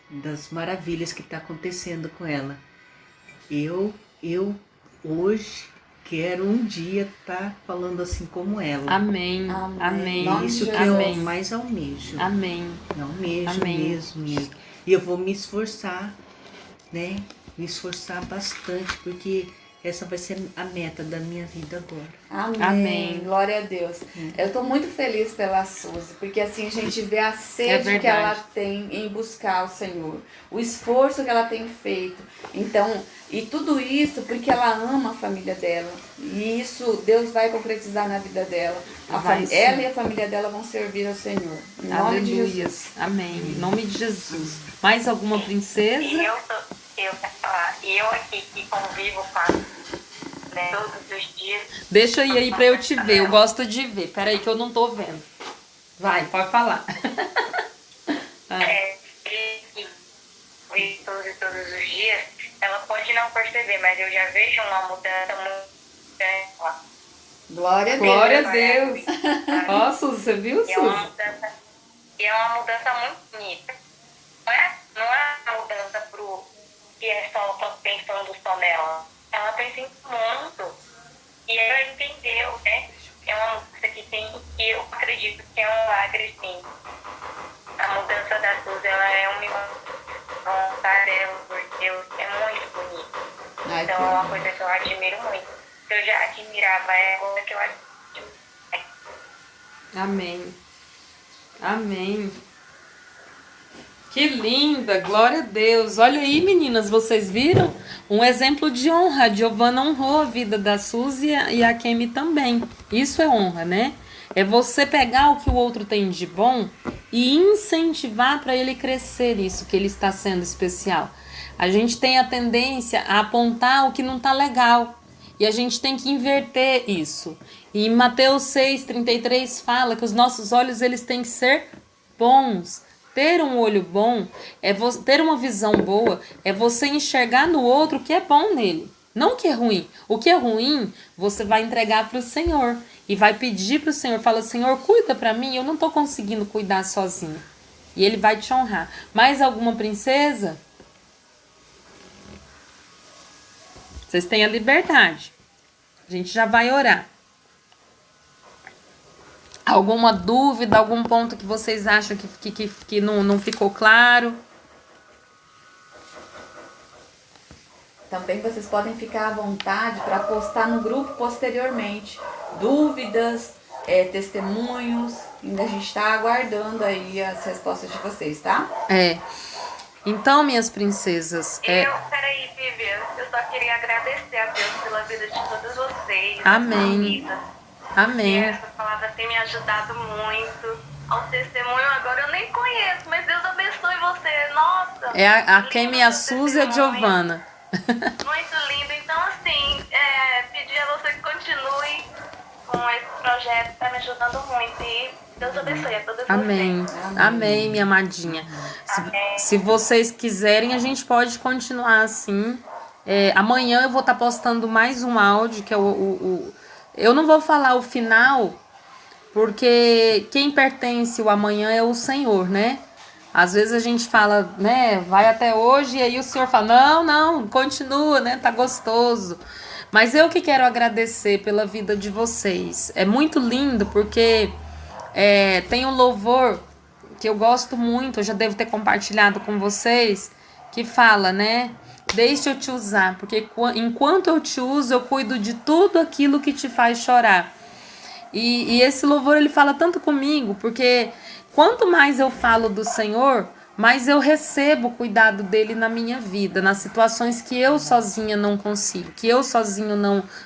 das maravilhas que tá acontecendo com ela. Eu hoje quero um dia estar falando assim como ela. Amém. Amém. Nome Isso de que Amém. eu mais almejo. Amém. Eu almejo Amém. mesmo. E eu vou me esforçar, né? Me esforçar bastante, porque essa vai ser a meta da minha vida agora. Amém. Amém. Glória a Deus. Eu tô muito feliz pela Suzy, porque assim a gente vê a sede verdade. que ela tem em buscar o Senhor, o esforço que ela tem feito. Então, e tudo isso porque ela ama a família dela. E isso Deus vai concretizar na vida dela. Ela e a família dela vão servir ao Senhor. Em nome de Aleluia. Jesus. Amém. Em nome de Jesus. Mais alguma princesa? E eu quero falar, e eu aqui que convivo com a, né, todos os dias. Deixa eu ir aí pra eu te ver. Eu gosto de ver. Peraí que eu não tô vendo. Vai, pode falar. E todos os dias, ela pode não perceber, mas eu já vejo uma mudança muito grande lá. Glória a Deus. Glória a Deus. Ó, Suzy, você viu, E é uma Suzy? mudança, e é uma mudança muito bonita. Não é uma mudança pro que é só pensando só nela. Ela pensa em mundo. E ela entendeu, né? É uma mudança que eu acredito que é um milagre, sim. A mudança da Suzy, ela é um milagre. A vontade dela por Deus é muito bonita. Ai, Então é uma coisa que eu admiro muito. Eu já admirava, é uma coisa que eu admiro. Amém. Amém. Que linda, glória a Deus. Olha aí, meninas, vocês viram? Um exemplo de honra. A Giovana honrou a vida da Suzy e a Kemi também. Isso é honra, né? É você pegar o que o outro tem de bom e incentivar para ele crescer isso, que ele está sendo especial. A gente tem a tendência a apontar o que não está legal. E a gente tem que inverter isso. E em Mateus 6,33 fala que os nossos olhos eles têm que ser bons. Ter um olho bom, ter uma visão boa, é você enxergar no outro o que é bom nele. Não o que é ruim. O que é ruim, você vai entregar para o Senhor. E vai pedir para o Senhor, fala, Senhor, cuida para mim, eu não estou conseguindo cuidar sozinho. E Ele vai te honrar. Mais alguma princesa? Vocês têm a liberdade. A gente já vai orar. Alguma dúvida, algum ponto que vocês acham que não ficou claro? Também vocês podem ficar à vontade para postar no grupo posteriormente. Dúvidas, testemunhos. Ainda a gente está aguardando aí as respostas de vocês, tá? Então, minhas princesas... Peraí, Vivian, eu só queria agradecer a Deus pela vida de todos vocês. Amém. Amém. Essa palavra tem me ajudado muito. Ao testemunho agora eu nem conheço, mas Deus abençoe você. Nossa! É a Kemi, a Suzy e a Giovana. Muito lindo. Então, assim, pedir a você que continue com esse projeto, tá me ajudando muito. E Deus abençoe a todos Amém. vocês. Amém, minha amadinha. Se vocês quiserem, a gente pode continuar assim. Amanhã eu vou estar postando mais um áudio, que é eu não vou falar o final, porque quem pertence o amanhã é o Senhor, né? Às vezes a gente fala, né, vai até hoje, e aí o Senhor fala, não, continua, né, tá gostoso. Mas eu que quero agradecer pela vida de vocês. É muito lindo porque tem um louvor que eu gosto muito, eu já devo ter compartilhado com vocês, que fala, né? Deixa eu te usar, porque enquanto eu te uso, eu cuido de tudo aquilo que te faz chorar. E esse louvor, ele fala tanto comigo, porque quanto mais eu falo do Senhor, mais eu recebo o cuidado dele na minha vida, nas situações que eu sozinha não consigo, que eu sozinho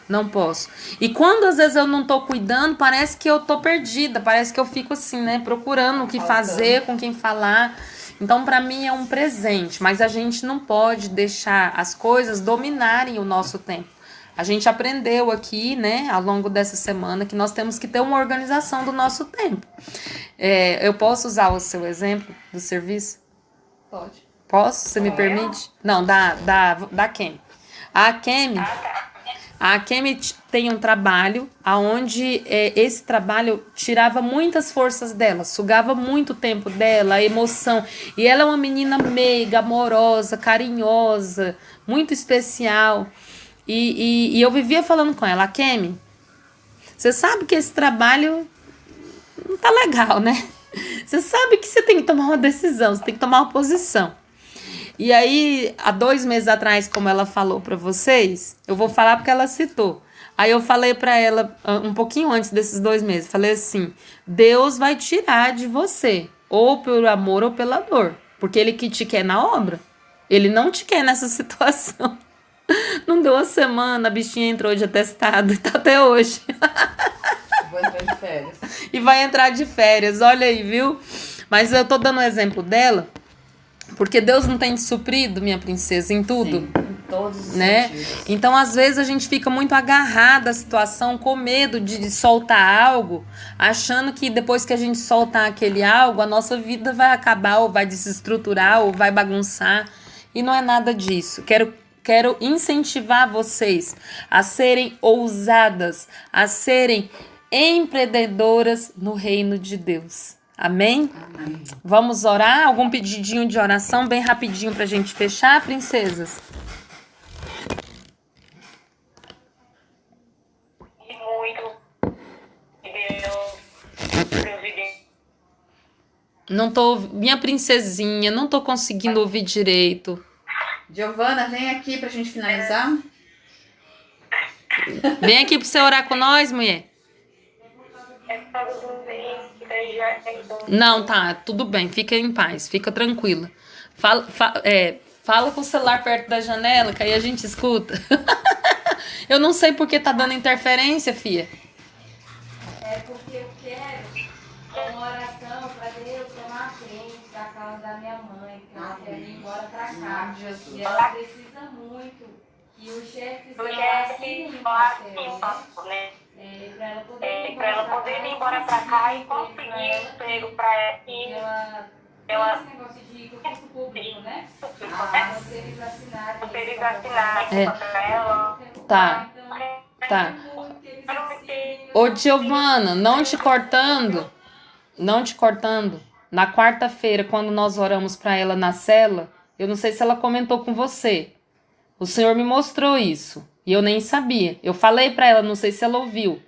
não posso. E quando às vezes eu não tô cuidando, parece que eu tô perdida, parece que eu fico assim, né, procurando o que fazer, com quem falar. Então, para mim é um presente, mas a gente não pode deixar as coisas dominarem o nosso tempo. A gente aprendeu aqui, né, ao longo dessa semana, que nós temos que ter uma organização do nosso tempo. Eu posso usar o seu exemplo do serviço? Pode. Posso? Você me permite? Não, da Kemi. A Kemi tem um trabalho onde esse trabalho tirava muitas forças dela, sugava muito tempo dela, a emoção. E ela é uma menina meiga, amorosa, carinhosa, muito especial. E eu vivia falando com ela, Kemi, você sabe que esse trabalho não tá legal, né? Você sabe que você tem que tomar uma decisão, você tem que tomar uma posição. E aí, há 2 meses atrás, como ela falou pra vocês, eu vou falar porque ela citou. Aí eu falei pra ela, um pouquinho antes desses 2 meses, falei assim, Deus vai tirar de você, ou pelo amor ou pela dor, porque Ele que te quer na obra, Ele não te quer nessa situação. Não deu uma semana, a bichinha entrou de atestado e tá até hoje. Vou entrar de férias. E vai entrar de férias, olha aí, viu? Mas eu tô dando um exemplo dela, porque Deus não tem te suprido, minha princesa, em tudo. Sim, em todos os né? sentidos. Então, às vezes, a gente fica muito agarrada à situação, com medo de soltar algo, achando que depois que a gente soltar aquele algo, a nossa vida vai acabar, ou vai desestruturar, ou vai bagunçar. E não é nada disso. Quero incentivar vocês a serem ousadas, a serem empreendedoras no reino de Deus. Amém? Amém. Vamos orar? Algum pedidinho de oração bem rapidinho pra gente fechar, princesas? E muito Deus, presidente. Não tô, minha princesinha, não tô conseguindo ouvir direito. Giovana, vem aqui pra gente finalizar. Vem aqui pra você orar com nós, mulher. É por causa do bem que daí já é bom. Não, tá, tudo bem, fica em paz, fica tranquila. Fala com o celular perto da janela, que aí a gente escuta. Eu não sei porque tá dando interferência, fia. É porque eu quero uma oração para Deus tomar frente da causa da minha mãe, porque ela quer ir embora para cá. E ela precisa muito que o chefe Eu dela já assine fiz um bastante, papel, né? para ela poder Pra ela poder vir embora pra cá e conseguir emprego pra ela. porque E ela ela tem esse negócio de concurso público, né? né? Se eles assinarem Se eles esse papel assinarem pra ela. Tá, então, tá. muito que eles assinem. Ô, Giovana, não te cortando, na quarta-feira, quando nós oramos pra ela na cela, eu não sei se ela comentou com você. O Senhor me mostrou isso e eu nem sabia. Eu falei pra ela, não sei se ela ouviu.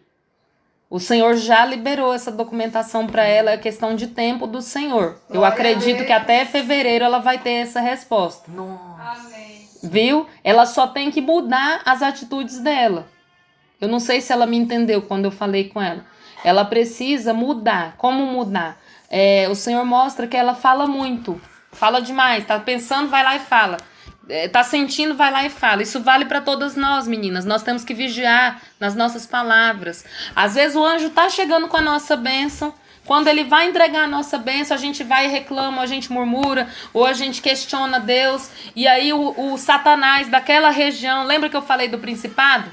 O Senhor já liberou essa documentação pra ela, é questão de tempo do Senhor. Eu Glória a acredito Deus. que até fevereiro ela vai ter essa resposta. Nossa. Amém. Viu? Ela só tem que mudar as atitudes dela. Eu não sei se ela me entendeu quando eu falei com ela. Ela precisa mudar. Como mudar? O Senhor mostra que ela fala muito. Fala demais. Tá pensando, vai lá e fala. Tá sentindo, vai lá e fala. Isso vale para todas nós, meninas. Nós temos que vigiar nas nossas palavras. Às vezes o anjo tá chegando com a nossa bênção. Quando ele vai entregar a nossa bênção, a gente vai e reclama, ou a gente murmura, ou a gente questiona Deus. E aí o Satanás daquela região, lembra que eu falei do principado?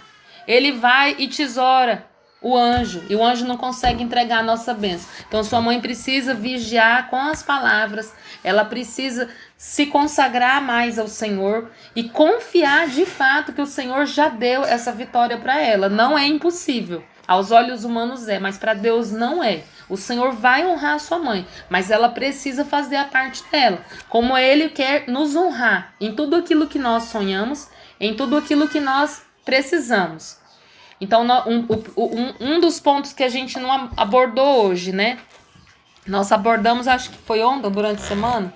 Ele vai e tesoura o anjo, e o anjo não consegue entregar a nossa bênção. Então sua mãe precisa vigiar com as palavras, ela precisa se consagrar mais ao Senhor e confiar de fato que o Senhor já deu essa vitória para ela. Não é impossível. Aos olhos humanos é, mas para Deus não é. O Senhor vai honrar a sua mãe, mas ela precisa fazer a parte dela. Como Ele quer nos honrar em tudo aquilo que nós sonhamos, em tudo aquilo que nós precisamos. Então, um dos pontos que a gente não abordou hoje, né? Nós abordamos, acho que foi ontem, durante a semana.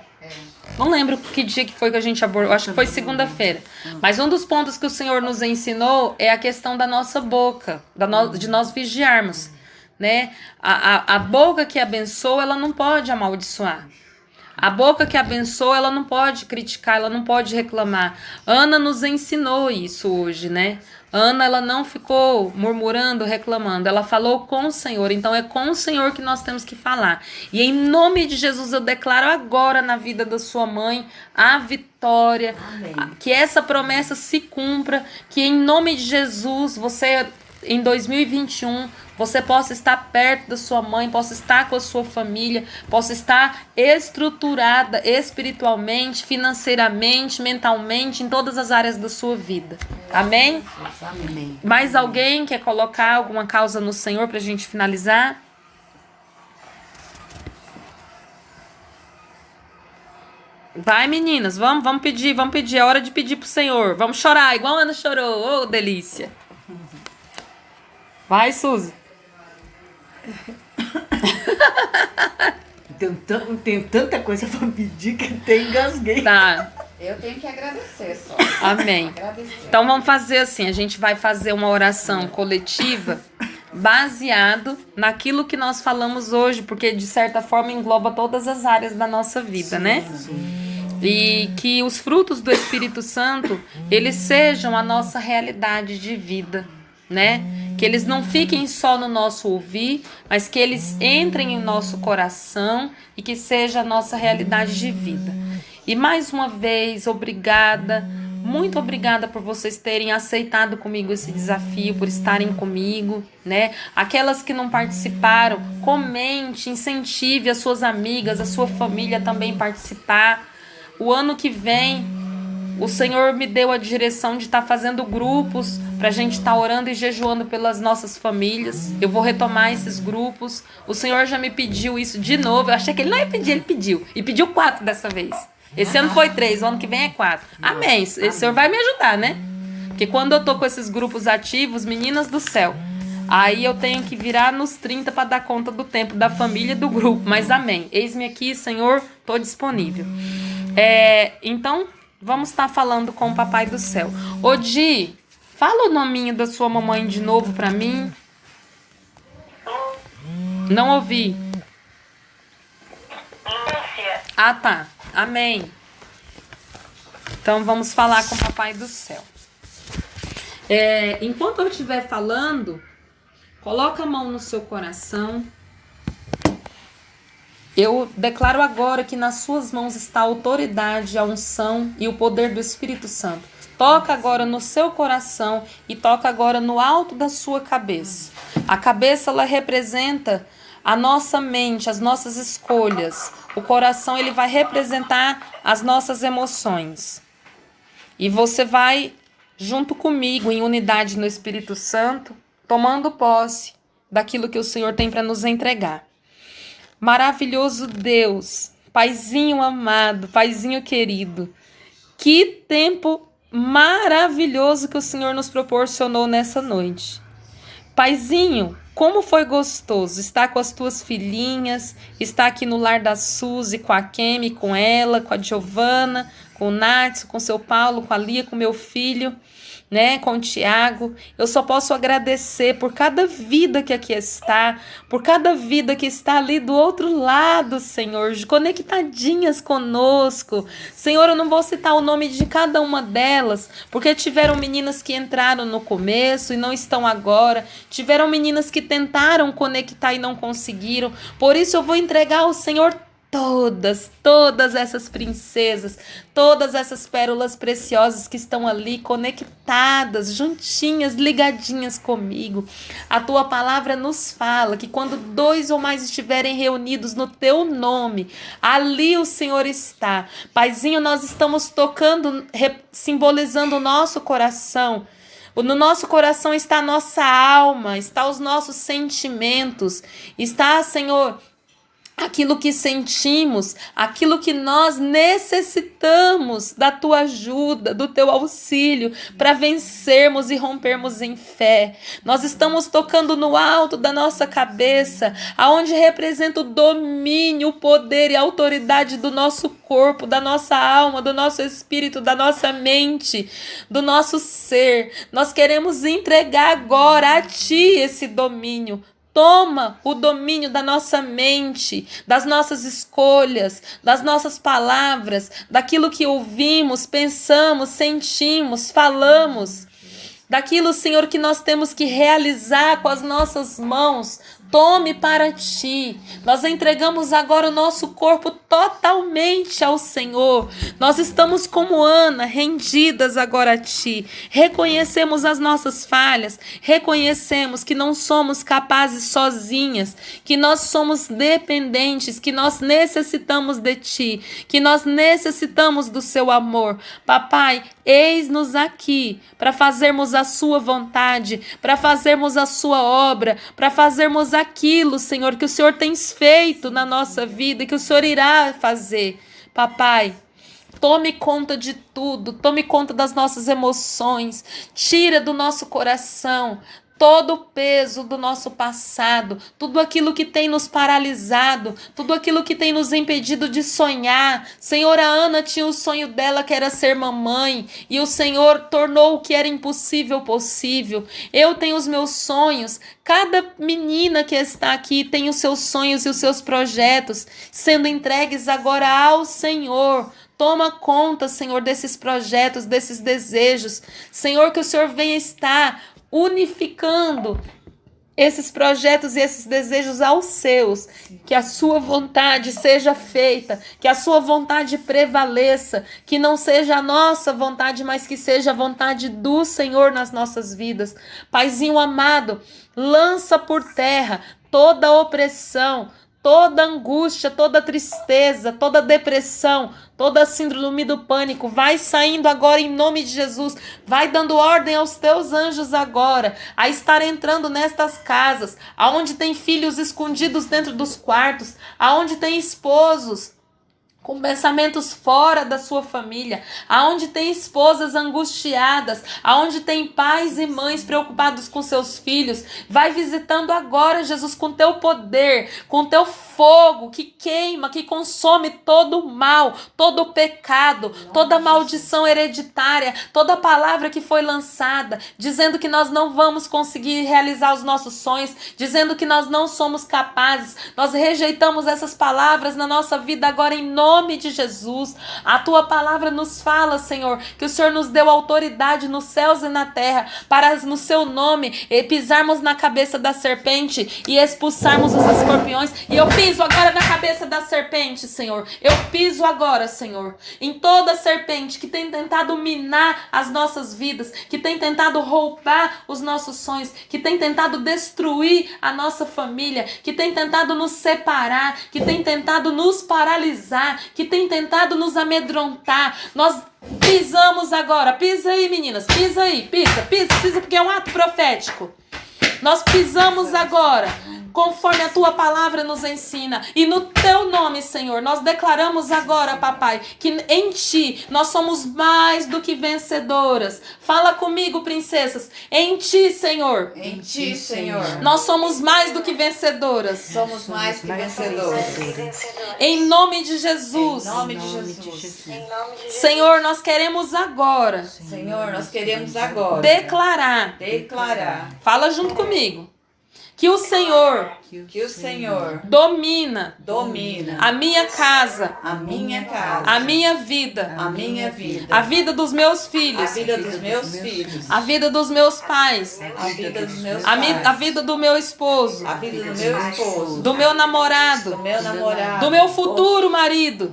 Não lembro que dia que foi que a gente abordou, acho que foi segunda-feira. Mas um dos pontos que o Senhor nos ensinou é a questão da nossa boca, de nós vigiarmos, né? A boca que abençoa, ela não pode amaldiçoar. A boca que abençoa, ela não pode criticar, ela não pode reclamar. Ana nos ensinou isso hoje, né? Ana, ela não ficou murmurando, reclamando. Ela falou com o Senhor. Então, é com o Senhor que nós temos que falar. E em nome de Jesus, eu declaro agora na vida da sua mãe a vitória. Amém. Que essa promessa se cumpra. Que em nome de Jesus, você, em 2021... você possa estar perto da sua mãe, possa estar com a sua família, possa estar estruturada espiritualmente, financeiramente, mentalmente, em todas as áreas da sua vida. Amém? Amém. Mais alguém quer colocar alguma causa no Senhor para a gente finalizar? Vai, meninas, vamos pedir, é hora de pedir pro Senhor. Vamos chorar, igual a Ana chorou, ô delícia. Vai, Suzy. Tem tanta coisa pra pedir que até engasguei. Tá. Eu tenho que agradecer só. Amém. Então vamos fazer assim, a gente vai fazer uma oração coletiva baseado naquilo que nós falamos hoje, porque de certa forma engloba todas as áreas da nossa vida, sim, né? Sim. E que os frutos do Espírito Santo, eles sejam a nossa realidade de vida, né? Que eles não fiquem só no nosso ouvir, mas que eles entrem em nosso coração e que seja a nossa realidade de vida. E mais uma vez, obrigada, muito obrigada por vocês terem aceitado comigo esse desafio, por estarem comigo, né? Aquelas que não participaram, comente, incentive as suas amigas, a sua família também participar. O ano que vem, o Senhor me deu a direção de estar fazendo grupos para a gente estar orando e jejuando pelas nossas famílias. Eu vou retomar esses grupos. O Senhor já me pediu isso de novo. Eu achei que ele não ia pedir, ele pediu. E pediu 4 dessa vez. Esse ano foi 3, o ano que vem é 4. Amém. O Senhor vai me ajudar, né? Porque quando eu tô com esses grupos ativos, meninas do céu, aí eu tenho que virar nos 30 para dar conta do tempo da família e do grupo. Mas amém. Eis-me aqui, Senhor, tô disponível. Então, vamos estar falando com o Papai do Céu. Ô Di, fala o nominho da sua mamãe de novo pra mim. Não ouvi. Ah, tá. Amém. Então, vamos falar com o Papai do Céu. Enquanto eu estiver falando, coloca a mão no seu coração. Eu declaro agora que nas suas mãos está a autoridade, a unção e o poder do Espírito Santo. Toca agora no seu coração e toca agora no alto da sua cabeça. A cabeça, ela representa a nossa mente, as nossas escolhas. O coração, ele vai representar as nossas emoções. E você vai, junto comigo, em unidade no Espírito Santo, tomando posse daquilo que o Senhor tem para nos entregar. Maravilhoso Deus, Paizinho amado, Paizinho querido, que tempo maravilhoso que o Senhor nos proporcionou nessa noite. Paizinho, como foi gostoso estar com as tuas filhinhas, estar aqui no lar da Suzy, com a Kemi, com ela, com a Giovana, com o Nath, com o seu Paulo, com a Lia, com o meu filho, né, com o Tiago. Eu só posso agradecer por cada vida que aqui está, por cada vida que está ali do outro lado, Senhor, conectadinhas conosco. Senhor, eu não vou citar o nome de cada uma delas, porque tiveram meninas que entraram no começo e não estão agora, tiveram meninas que tentaram conectar e não conseguiram. Por isso eu vou entregar ao Senhor todas essas princesas, todas essas pérolas preciosas que estão ali conectadas, juntinhas, ligadinhas comigo. A tua palavra nos fala que quando 2 ou mais estiverem reunidos no teu nome, ali o Senhor está. Paizinho, nós estamos tocando, simbolizando o nosso coração. No nosso coração está a nossa alma, está os nossos sentimentos, está, Senhor, aquilo que sentimos, aquilo que nós necessitamos da tua ajuda, do teu auxílio, para vencermos e rompermos em fé. Nós estamos tocando no alto da nossa cabeça, aonde representa o domínio, o poder e a autoridade do nosso corpo, da nossa alma, do nosso espírito, da nossa mente, do nosso ser. Nós queremos entregar agora a ti esse domínio. Toma o domínio da nossa mente, das nossas escolhas, das nossas palavras, daquilo que ouvimos, pensamos, sentimos, falamos, daquilo, Senhor, que nós temos que realizar com as nossas mãos. Tome para ti. Nós entregamos agora o nosso corpo totalmente ao Senhor. Nós estamos como Ana, rendidas agora a ti. Reconhecemos as nossas falhas. Reconhecemos que não somos capazes sozinhas, que nós somos dependentes, que nós necessitamos de ti, que nós necessitamos do seu amor. Papai, eis-nos aqui para fazermos a sua vontade, para fazermos a sua obra, para fazermos aquilo, Senhor, que o Senhor tem feito na nossa vida e que o Senhor irá fazer. Papai, tome conta de tudo, tome conta das nossas emoções, tira do nosso coração todo o peso do nosso passado, tudo aquilo que tem nos paralisado, tudo aquilo que tem nos impedido de sonhar. Senhor, a Ana tinha o sonho dela que era ser mamãe e o Senhor tornou o que era impossível possível. Eu tenho os meus sonhos, cada menina que está aqui tem os seus sonhos e os seus projetos sendo entregues agora ao Senhor. Toma conta, Senhor, desses projetos, desses desejos. Senhor, que o Senhor venha estar unificando esses projetos e esses desejos aos seus, que a sua vontade seja feita, que a sua vontade prevaleça, que não seja a nossa vontade, mas que seja a vontade do Senhor nas nossas vidas. Paizinho amado, lança por terra toda opressão, toda angústia, toda tristeza, toda depressão, toda síndrome do pânico, vai saindo agora em nome de Jesus. Vai dando ordem aos teus anjos agora a estar entrando nestas casas, aonde tem filhos escondidos dentro dos quartos, aonde tem esposos com pensamentos fora da sua família, aonde tem esposas angustiadas, aonde tem pais e mães preocupados com seus filhos. Vai visitando agora, Jesus, com teu poder, com teu fogo que queima, que consome todo o mal, todo o pecado, toda maldição hereditária, toda palavra que foi lançada, dizendo que nós não vamos conseguir realizar os nossos sonhos, dizendo que nós não somos capazes. Nós rejeitamos essas palavras na nossa vida agora em nome de Jesus. A tua palavra nos fala, Senhor, que o Senhor nos deu autoridade nos céus e na terra para no seu nome pisarmos na cabeça da serpente e expulsarmos os escorpiões. E eu piso agora na cabeça da serpente, Senhor. Eu piso agora, Senhor, em toda serpente que tem tentado minar as nossas vidas, que tem tentado roubar os nossos sonhos, que tem tentado destruir a nossa família, que tem tentado nos separar, que tem tentado nos paralisar, que tem tentado nos amedrontar. Nós pisamos agora. Pisa aí, meninas. Pisa aí. Pisa, porque é um ato profético. Nós pisamos agora, conforme a tua palavra nos ensina. E no teu nome, Senhor, nós declaramos agora, papai, que em ti nós somos mais do que vencedoras. Fala comigo, princesas. Em ti, Senhor. Em ti, Senhor. Nós somos mais do que vencedoras. Somos mais que vencedores. Em nome de Jesus. Em nome de Jesus. Senhor, nós queremos agora. Senhor, nós queremos agora Declarar. Fala junto comigo. Que o Senhor domina a minha casa, a minha vida, a vida dos meus filhos, a vida dos meus pais, a vida do meu esposo, do meu namorado, do meu futuro marido,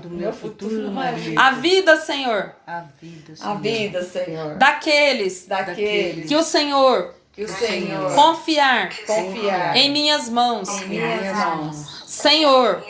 a vida, Senhor, daqueles que o Senhor confiar em minhas mãos. Senhor,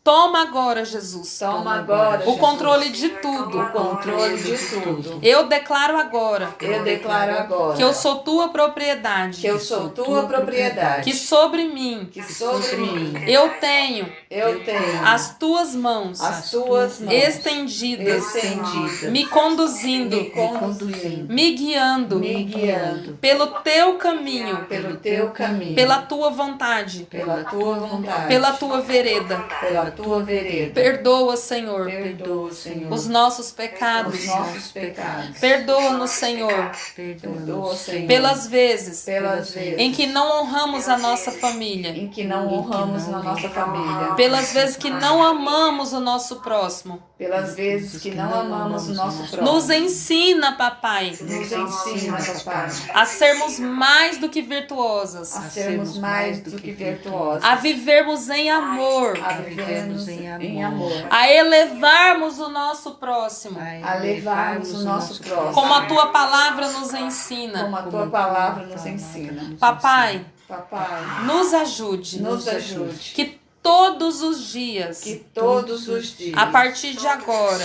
Toma agora, Jesus, Toma agora, o Jesus, controle de tudo. o controle de tudo. Eu declaro agora Eu declaro agora que eu sou tua propriedade, que eu sou tua propriedade, que sobre mim que sobre mim eu tenho eu tenho as tuas mãos as tuas mãos estendidas, estendidas, me conduzindo, me conduzindo, me guiando me guiando pelo teu caminho, pelo teu caminho, pela tua vontade, pela tua vontade, pela tua vereda. pela tua vereda. Perdoa, Senhor, Perdoa, Senhor, os nossos pecados. os nossos pecados. Perdoa-nos, Senhor, Perdoa, Senhor, pelas vezes pelas vezes em que não honramos a nossa família, em que não honramos na nossa família, pelas vezes que não amamos o nosso próximo. pelas vezes que não amamos o nosso próximo. Nos ensina, papai, Nos ensina, papai, a sermos mais do que virtuosas, a sermos mais do que virtuosos, a vivermos em amor, a vivermos em amor, a elevarmos o nosso próximo, a levarmos o nosso próximo, como a tua palavra nos ensina. como a tua palavra nos ensina. Papai, Papai, nos ajude, nos ajude, que todos os dias, que todos os dias, a partir de agora,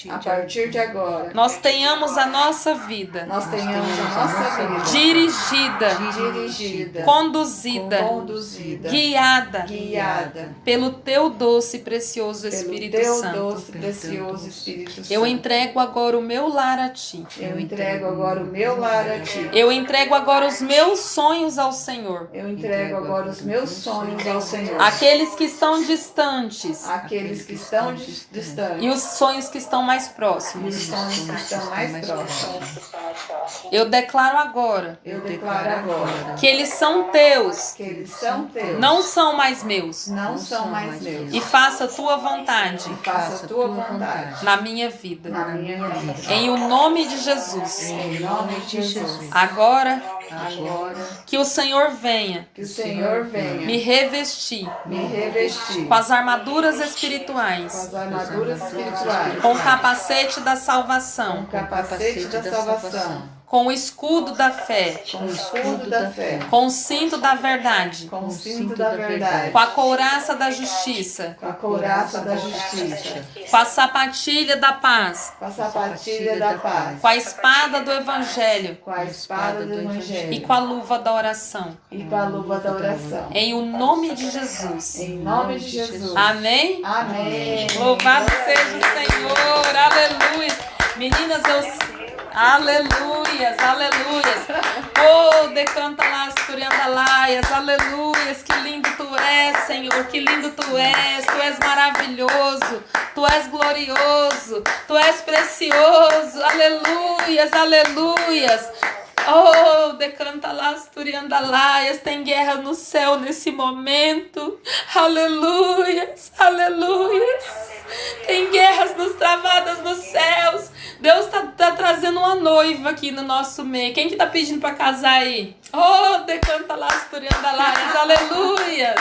a partir de agora, nós tenhamos a nossa vida nós tenhamos a nossa vida dirigida, conduzida, guiada guiada pelo teu doce e precioso pelo Espírito teu Santo. doce, precioso Espírito Santo. Eu entrego agora o meu lar a ti. Eu entrego agora o meu lar a ti. Eu entrego agora os meus sonhos ao Senhor. Eu entrego agora os meus sonhos ao Senhor. Aqueles que estão distantes Aqueles que estão distantes e os sonhos que estão mais e os próximos. sonhos que estão mais próximos. Eu declaro agora Eu declaro agora que eles são teus, que eles são teus, não são mais meus. não são mais meus. E faça a tua vontade Faça a tua vontade na minha vida. na minha vida. Em o nome de Jesus. Em nome de Jesus. Agora Agora que o Senhor venha que o Senhor venha me revestir me revestir com as armaduras com espirituais, as armaduras espirituais, com o capacete da com salvação, o capacete da salvação, com o escudo da fé, com o escudo da fé, com o cinto da verdade, com o cinto da verdade, com a couraça da justiça, com a couraça da justiça, com a sapatilha da paz, com a sapatilha da paz, com a espada do evangelho com a espada do e evangelho com a luva da oração. e com a luva da oração. Em o nome de Jesus. Em nome de Jesus. Amém? Amém. Louvado seja o Senhor. Aleluia. Meninas, aleluias, aleluias. Oh, decanta lá, asturiandalaias, aleluias. Que lindo tu és, Senhor, que lindo tu és maravilhoso, tu és glorioso, tu és precioso, aleluias, aleluias. Oh, decanta lá, asturiandalaias, tem guerra no céu nesse momento, aleluias, aleluias. Tem guerras nos travadas nos céus. Deus tá trazendo uma noiva aqui no nosso meio. Quem que tá pedindo pra casar aí? Oh, decanta lá, asturiandalaias, aleluias.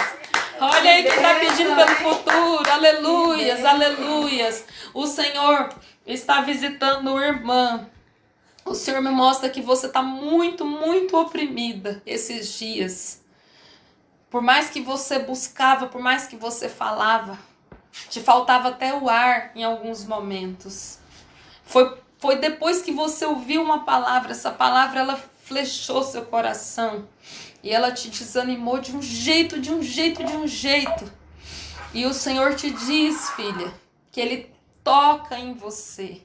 Olha aí quem tá pedindo pelo futuro, aleluias, aleluias. O Senhor está visitando uma irmã. O Senhor me mostra que você está muito, muito oprimida esses dias. Por mais que você buscava, por mais que você falava, te faltava até o ar em alguns momentos. Foi depois que você ouviu uma palavra, essa palavra ela flechou seu coração. E ela te desanimou de um jeito. E o Senhor te diz, filha, que Ele toca em você.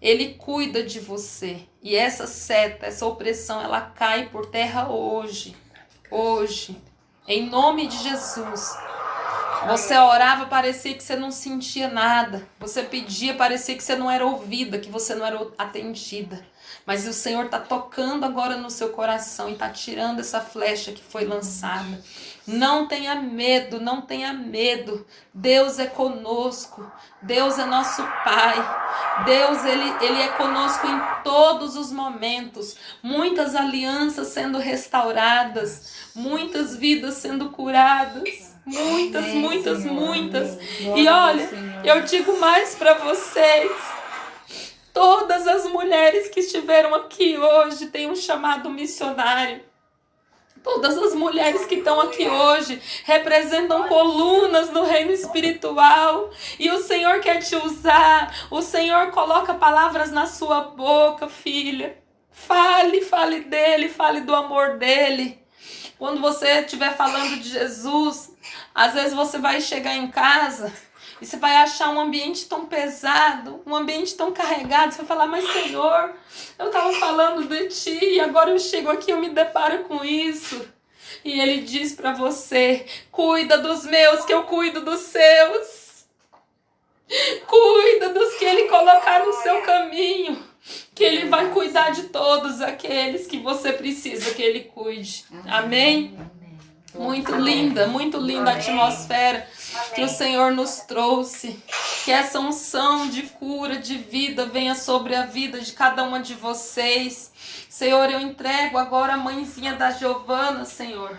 Ele cuida de você. E essa seta, essa opressão, ela cai por terra hoje. Hoje. Em nome de Jesus. Você orava, parecia que você não sentia nada. Você pedia, parecia que você não era ouvida, que você não era atendida. Mas o Senhor está tocando agora no seu coração e está tirando essa flecha que foi lançada. Não tenha medo, não tenha medo. Deus é conosco. Deus é nosso Pai. Deus, Ele é conosco em todos os momentos. Muitas alianças sendo restauradas. Muitas vidas sendo curadas. Muitas. E olha, eu digo mais para vocês. Todas as mulheres que estiveram aqui hoje têm um chamado missionário. Todas as mulheres que estão aqui hoje representam colunas no reino espiritual. E o Senhor quer te usar. O Senhor coloca palavras na sua boca, filha. Fale dele, fale do amor dele. Quando você estiver falando de Jesus, às vezes você vai chegar em casa e você vai achar um ambiente tão pesado, um ambiente tão carregado. Você vai falar, mas Senhor, eu estava falando de Ti e agora eu chego aqui e eu me deparo com isso. E Ele diz para você, cuida dos meus que eu cuido dos seus. Cuida dos que Ele colocar no seu caminho, que Ele vai cuidar de todos aqueles que você precisa que Ele cuide. Amém? Muito linda a atmosfera que o Senhor nos trouxe. Que essa unção de cura, de vida venha sobre a vida de cada uma de vocês. Senhor, eu entrego agora a mãezinha da Giovana, Senhor.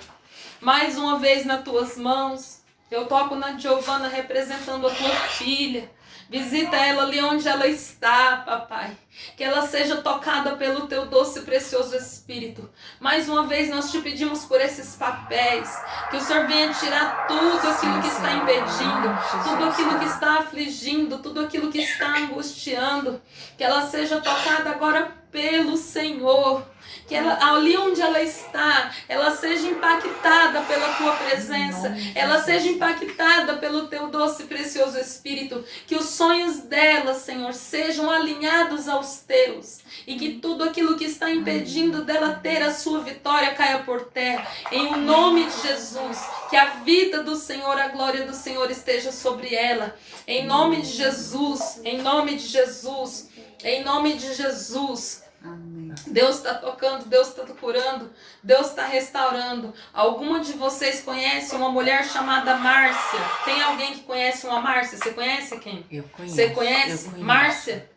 Mais uma vez nas tuas mãos. Eu toco na Giovana representando a tua filha. Visita ela ali onde ela está, papai. Que ela seja tocada pelo teu doce e precioso Espírito. Mais uma vez nós te pedimos por esses papéis. Que o Senhor venha tirar tudo aquilo que está impedindo. Tudo aquilo que está afligindo. Tudo aquilo que está angustiando. Que ela seja tocada agora pelo Senhor. Que ela, ali onde ela está, ela seja impactada pela tua presença, ela seja impactada pelo teu doce e precioso Espírito, que os sonhos dela, Senhor, sejam alinhados aos teus, e que tudo aquilo que está impedindo dela ter a sua vitória caia por terra, em o nome de Jesus, que a vida do Senhor, a glória do Senhor esteja sobre ela, em nome de Jesus, em nome de Jesus, em nome de Jesus. Amém. Deus está tocando, Deus está curando, Deus está restaurando. Alguma de vocês conhece uma mulher chamada Márcia? Tem alguém que conhece uma Márcia? Você conhece quem? Eu conheço. Você conhece? Márcia?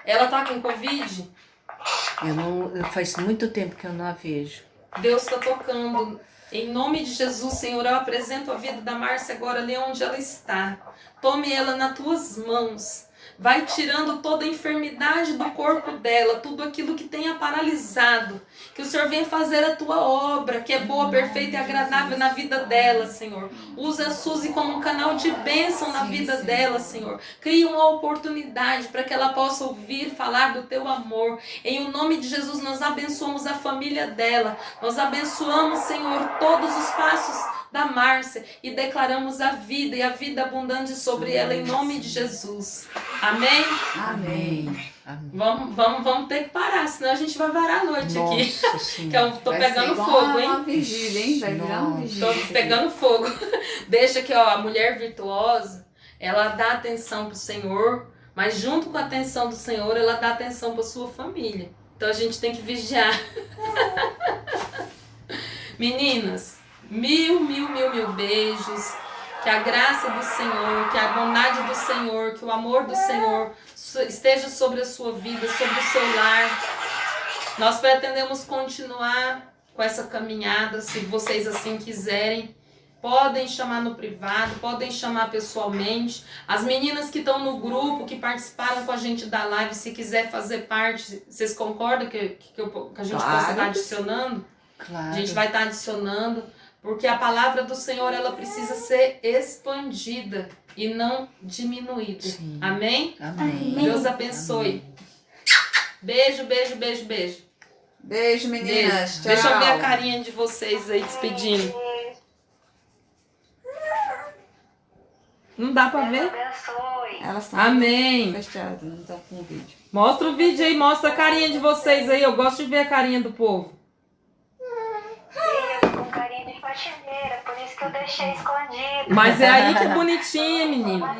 Ela está com Covid? Faz muito tempo que eu não a vejo. Deus está tocando. Em nome de Jesus, Senhor, eu apresento a vida da Márcia agora ali onde ela está. Tome ela nas tuas mãos. Vai tirando toda a enfermidade do corpo dela, tudo aquilo que tenha paralisado. Que o Senhor venha fazer a tua obra, que é boa, perfeita e agradável na vida dela, Senhor. Usa a Suzy como um canal de bênção na vida dela, Senhor. Crie uma oportunidade para que ela possa ouvir falar do teu amor. Em o nome de Jesus, nós abençoamos a família dela. Nós abençoamos, Senhor, todos os passos da Márcia e declaramos a vida e a vida abundante sobre ela em nome de Jesus. Amém? Amém. Vamos ter que parar, senão a gente vai varar a noite aqui. Que eu tô Vai pegando ser fogo, hein? uma vigília, hein? Vai virar uma vigília. Tô pegando fogo. Deixa que a mulher virtuosa, ela dá atenção pro Senhor, mas junto com a atenção do Senhor, ela dá atenção pra sua família. Então a gente tem que vigiar. Meninas, mil beijos. Que a graça do Senhor, que a bondade do Senhor, que o amor do Senhor esteja sobre a sua vida, sobre o seu lar. Nós pretendemos continuar com essa caminhada, se vocês assim quiserem. Podem chamar no privado, podem chamar pessoalmente. As meninas que estão no grupo, que participaram com a gente da live, se quiser fazer parte, vocês concordam que a gente possa estar adicionando? Claro. A gente vai estar adicionando. Porque a palavra do Senhor, ela precisa ser expandida e não diminuída. Sim. Amém? Amém. Deus abençoe. Beijo. Beijo, meninas. Beijo. Tchau. Deixa eu ver a carinha de vocês aí despedindo. Não dá pra ver? Abençoe. Elas estão Amém. fechadas, não estão com o vídeo. Mostra o vídeo aí, mostra a carinha de vocês aí. Eu gosto de ver a carinha do povo. Eu tô com carinha de faxineira, por isso que eu deixei escondido. Mas é aí que bonitinha, menina.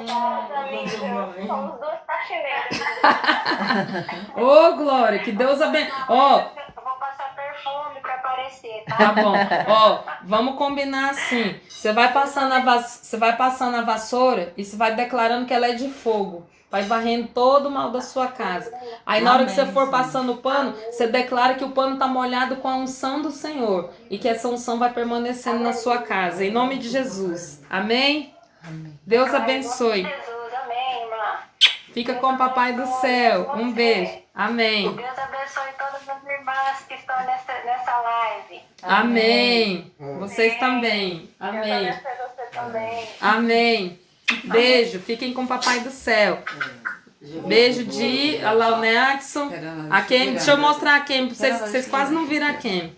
Somos duas faxineiras. Ô, Glória, que Deus abençoe. Ó, Eu vou passar perfume pra aparecer, tá? tá bom. Ó, vamos combinar assim. Você vai passando a vassoura e você vai declarando que ela é de fogo. Vai varrendo todo o mal da sua casa. Aí na hora que você for passando o pano, você declara que o pano tá molhado com a unção do Senhor. E que essa unção vai permanecendo na sua casa. Em nome de Jesus. Amém? Deus abençoe. Jesus, amém, irmã. Fica com o Papai do Céu. Um beijo. Amém. Deus abençoe todas as irmãs que estão nessa live. Amém. Vocês também. Deus Amém. abençoe você também. Amém. Beijo. Fiquem com o Papai do Céu. Beijo de... Olha lá o Nelson. A Kem. Deixa eu mostrar a Kem. Vocês quase não viram a Kem.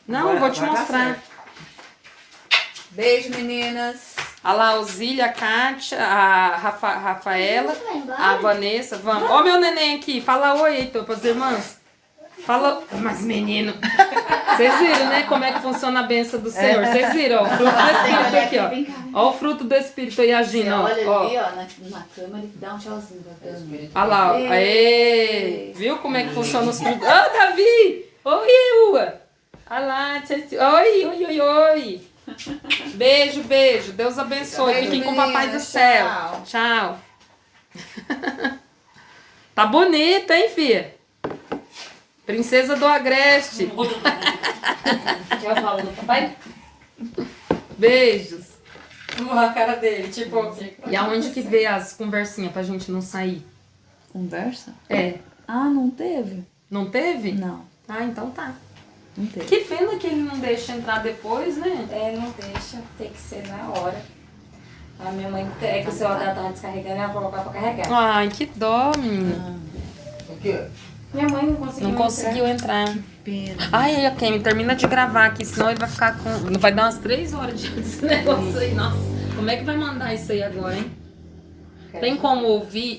Não, eu vou te mostrar. Beijo, meninas. Olha lá, a Zília, a Kátia, a Rafaela, a Vanessa. Vamos. Ó meu neném aqui. Fala oi, Heitor, para as irmãs. Fala... Mas menino... Vocês viram, né? Como é que funciona a benção do Senhor. Vocês viram, ó. O fruto do Espírito aqui, ó. Ó o fruto do Espírito aí agindo, ó. Olha Ó. ali, ó, na câmera, ele dá um tchauzinho pra câmera. Olha lá, ó. Aê! Viu como é que funciona os frutos? Ô, Davi! Oi, Ua! Olha lá, oi, oi, oi, oi! Beijo, beijo. Deus abençoe. Beijo, Fiquem com o Papai do meninas. Céu. Tchau. Tá bonita, hein, filha? Princesa do Agreste. Eu falo do papai? Beijos. A cara dele, tipo... E aonde que vê as conversinhas pra gente não sair? Conversa? É. Ah, não teve? Não teve? Não, Ah, então tá. não teve. Que pena que ele não deixa entrar depois, né? Não deixa, tem que ser na hora. A minha mãe, que o celular dela tava descarregando, ela colocou pra carregar. Ai, que dó, menina. Minha mãe não conseguiu Não conseguiu entrar. Pena. Ai, ok, termina de gravar aqui, senão ele vai ficar com... Vai dar umas 3 horas de negócio aí. Nossa, como é que vai mandar isso aí agora, hein? Tem como ouvir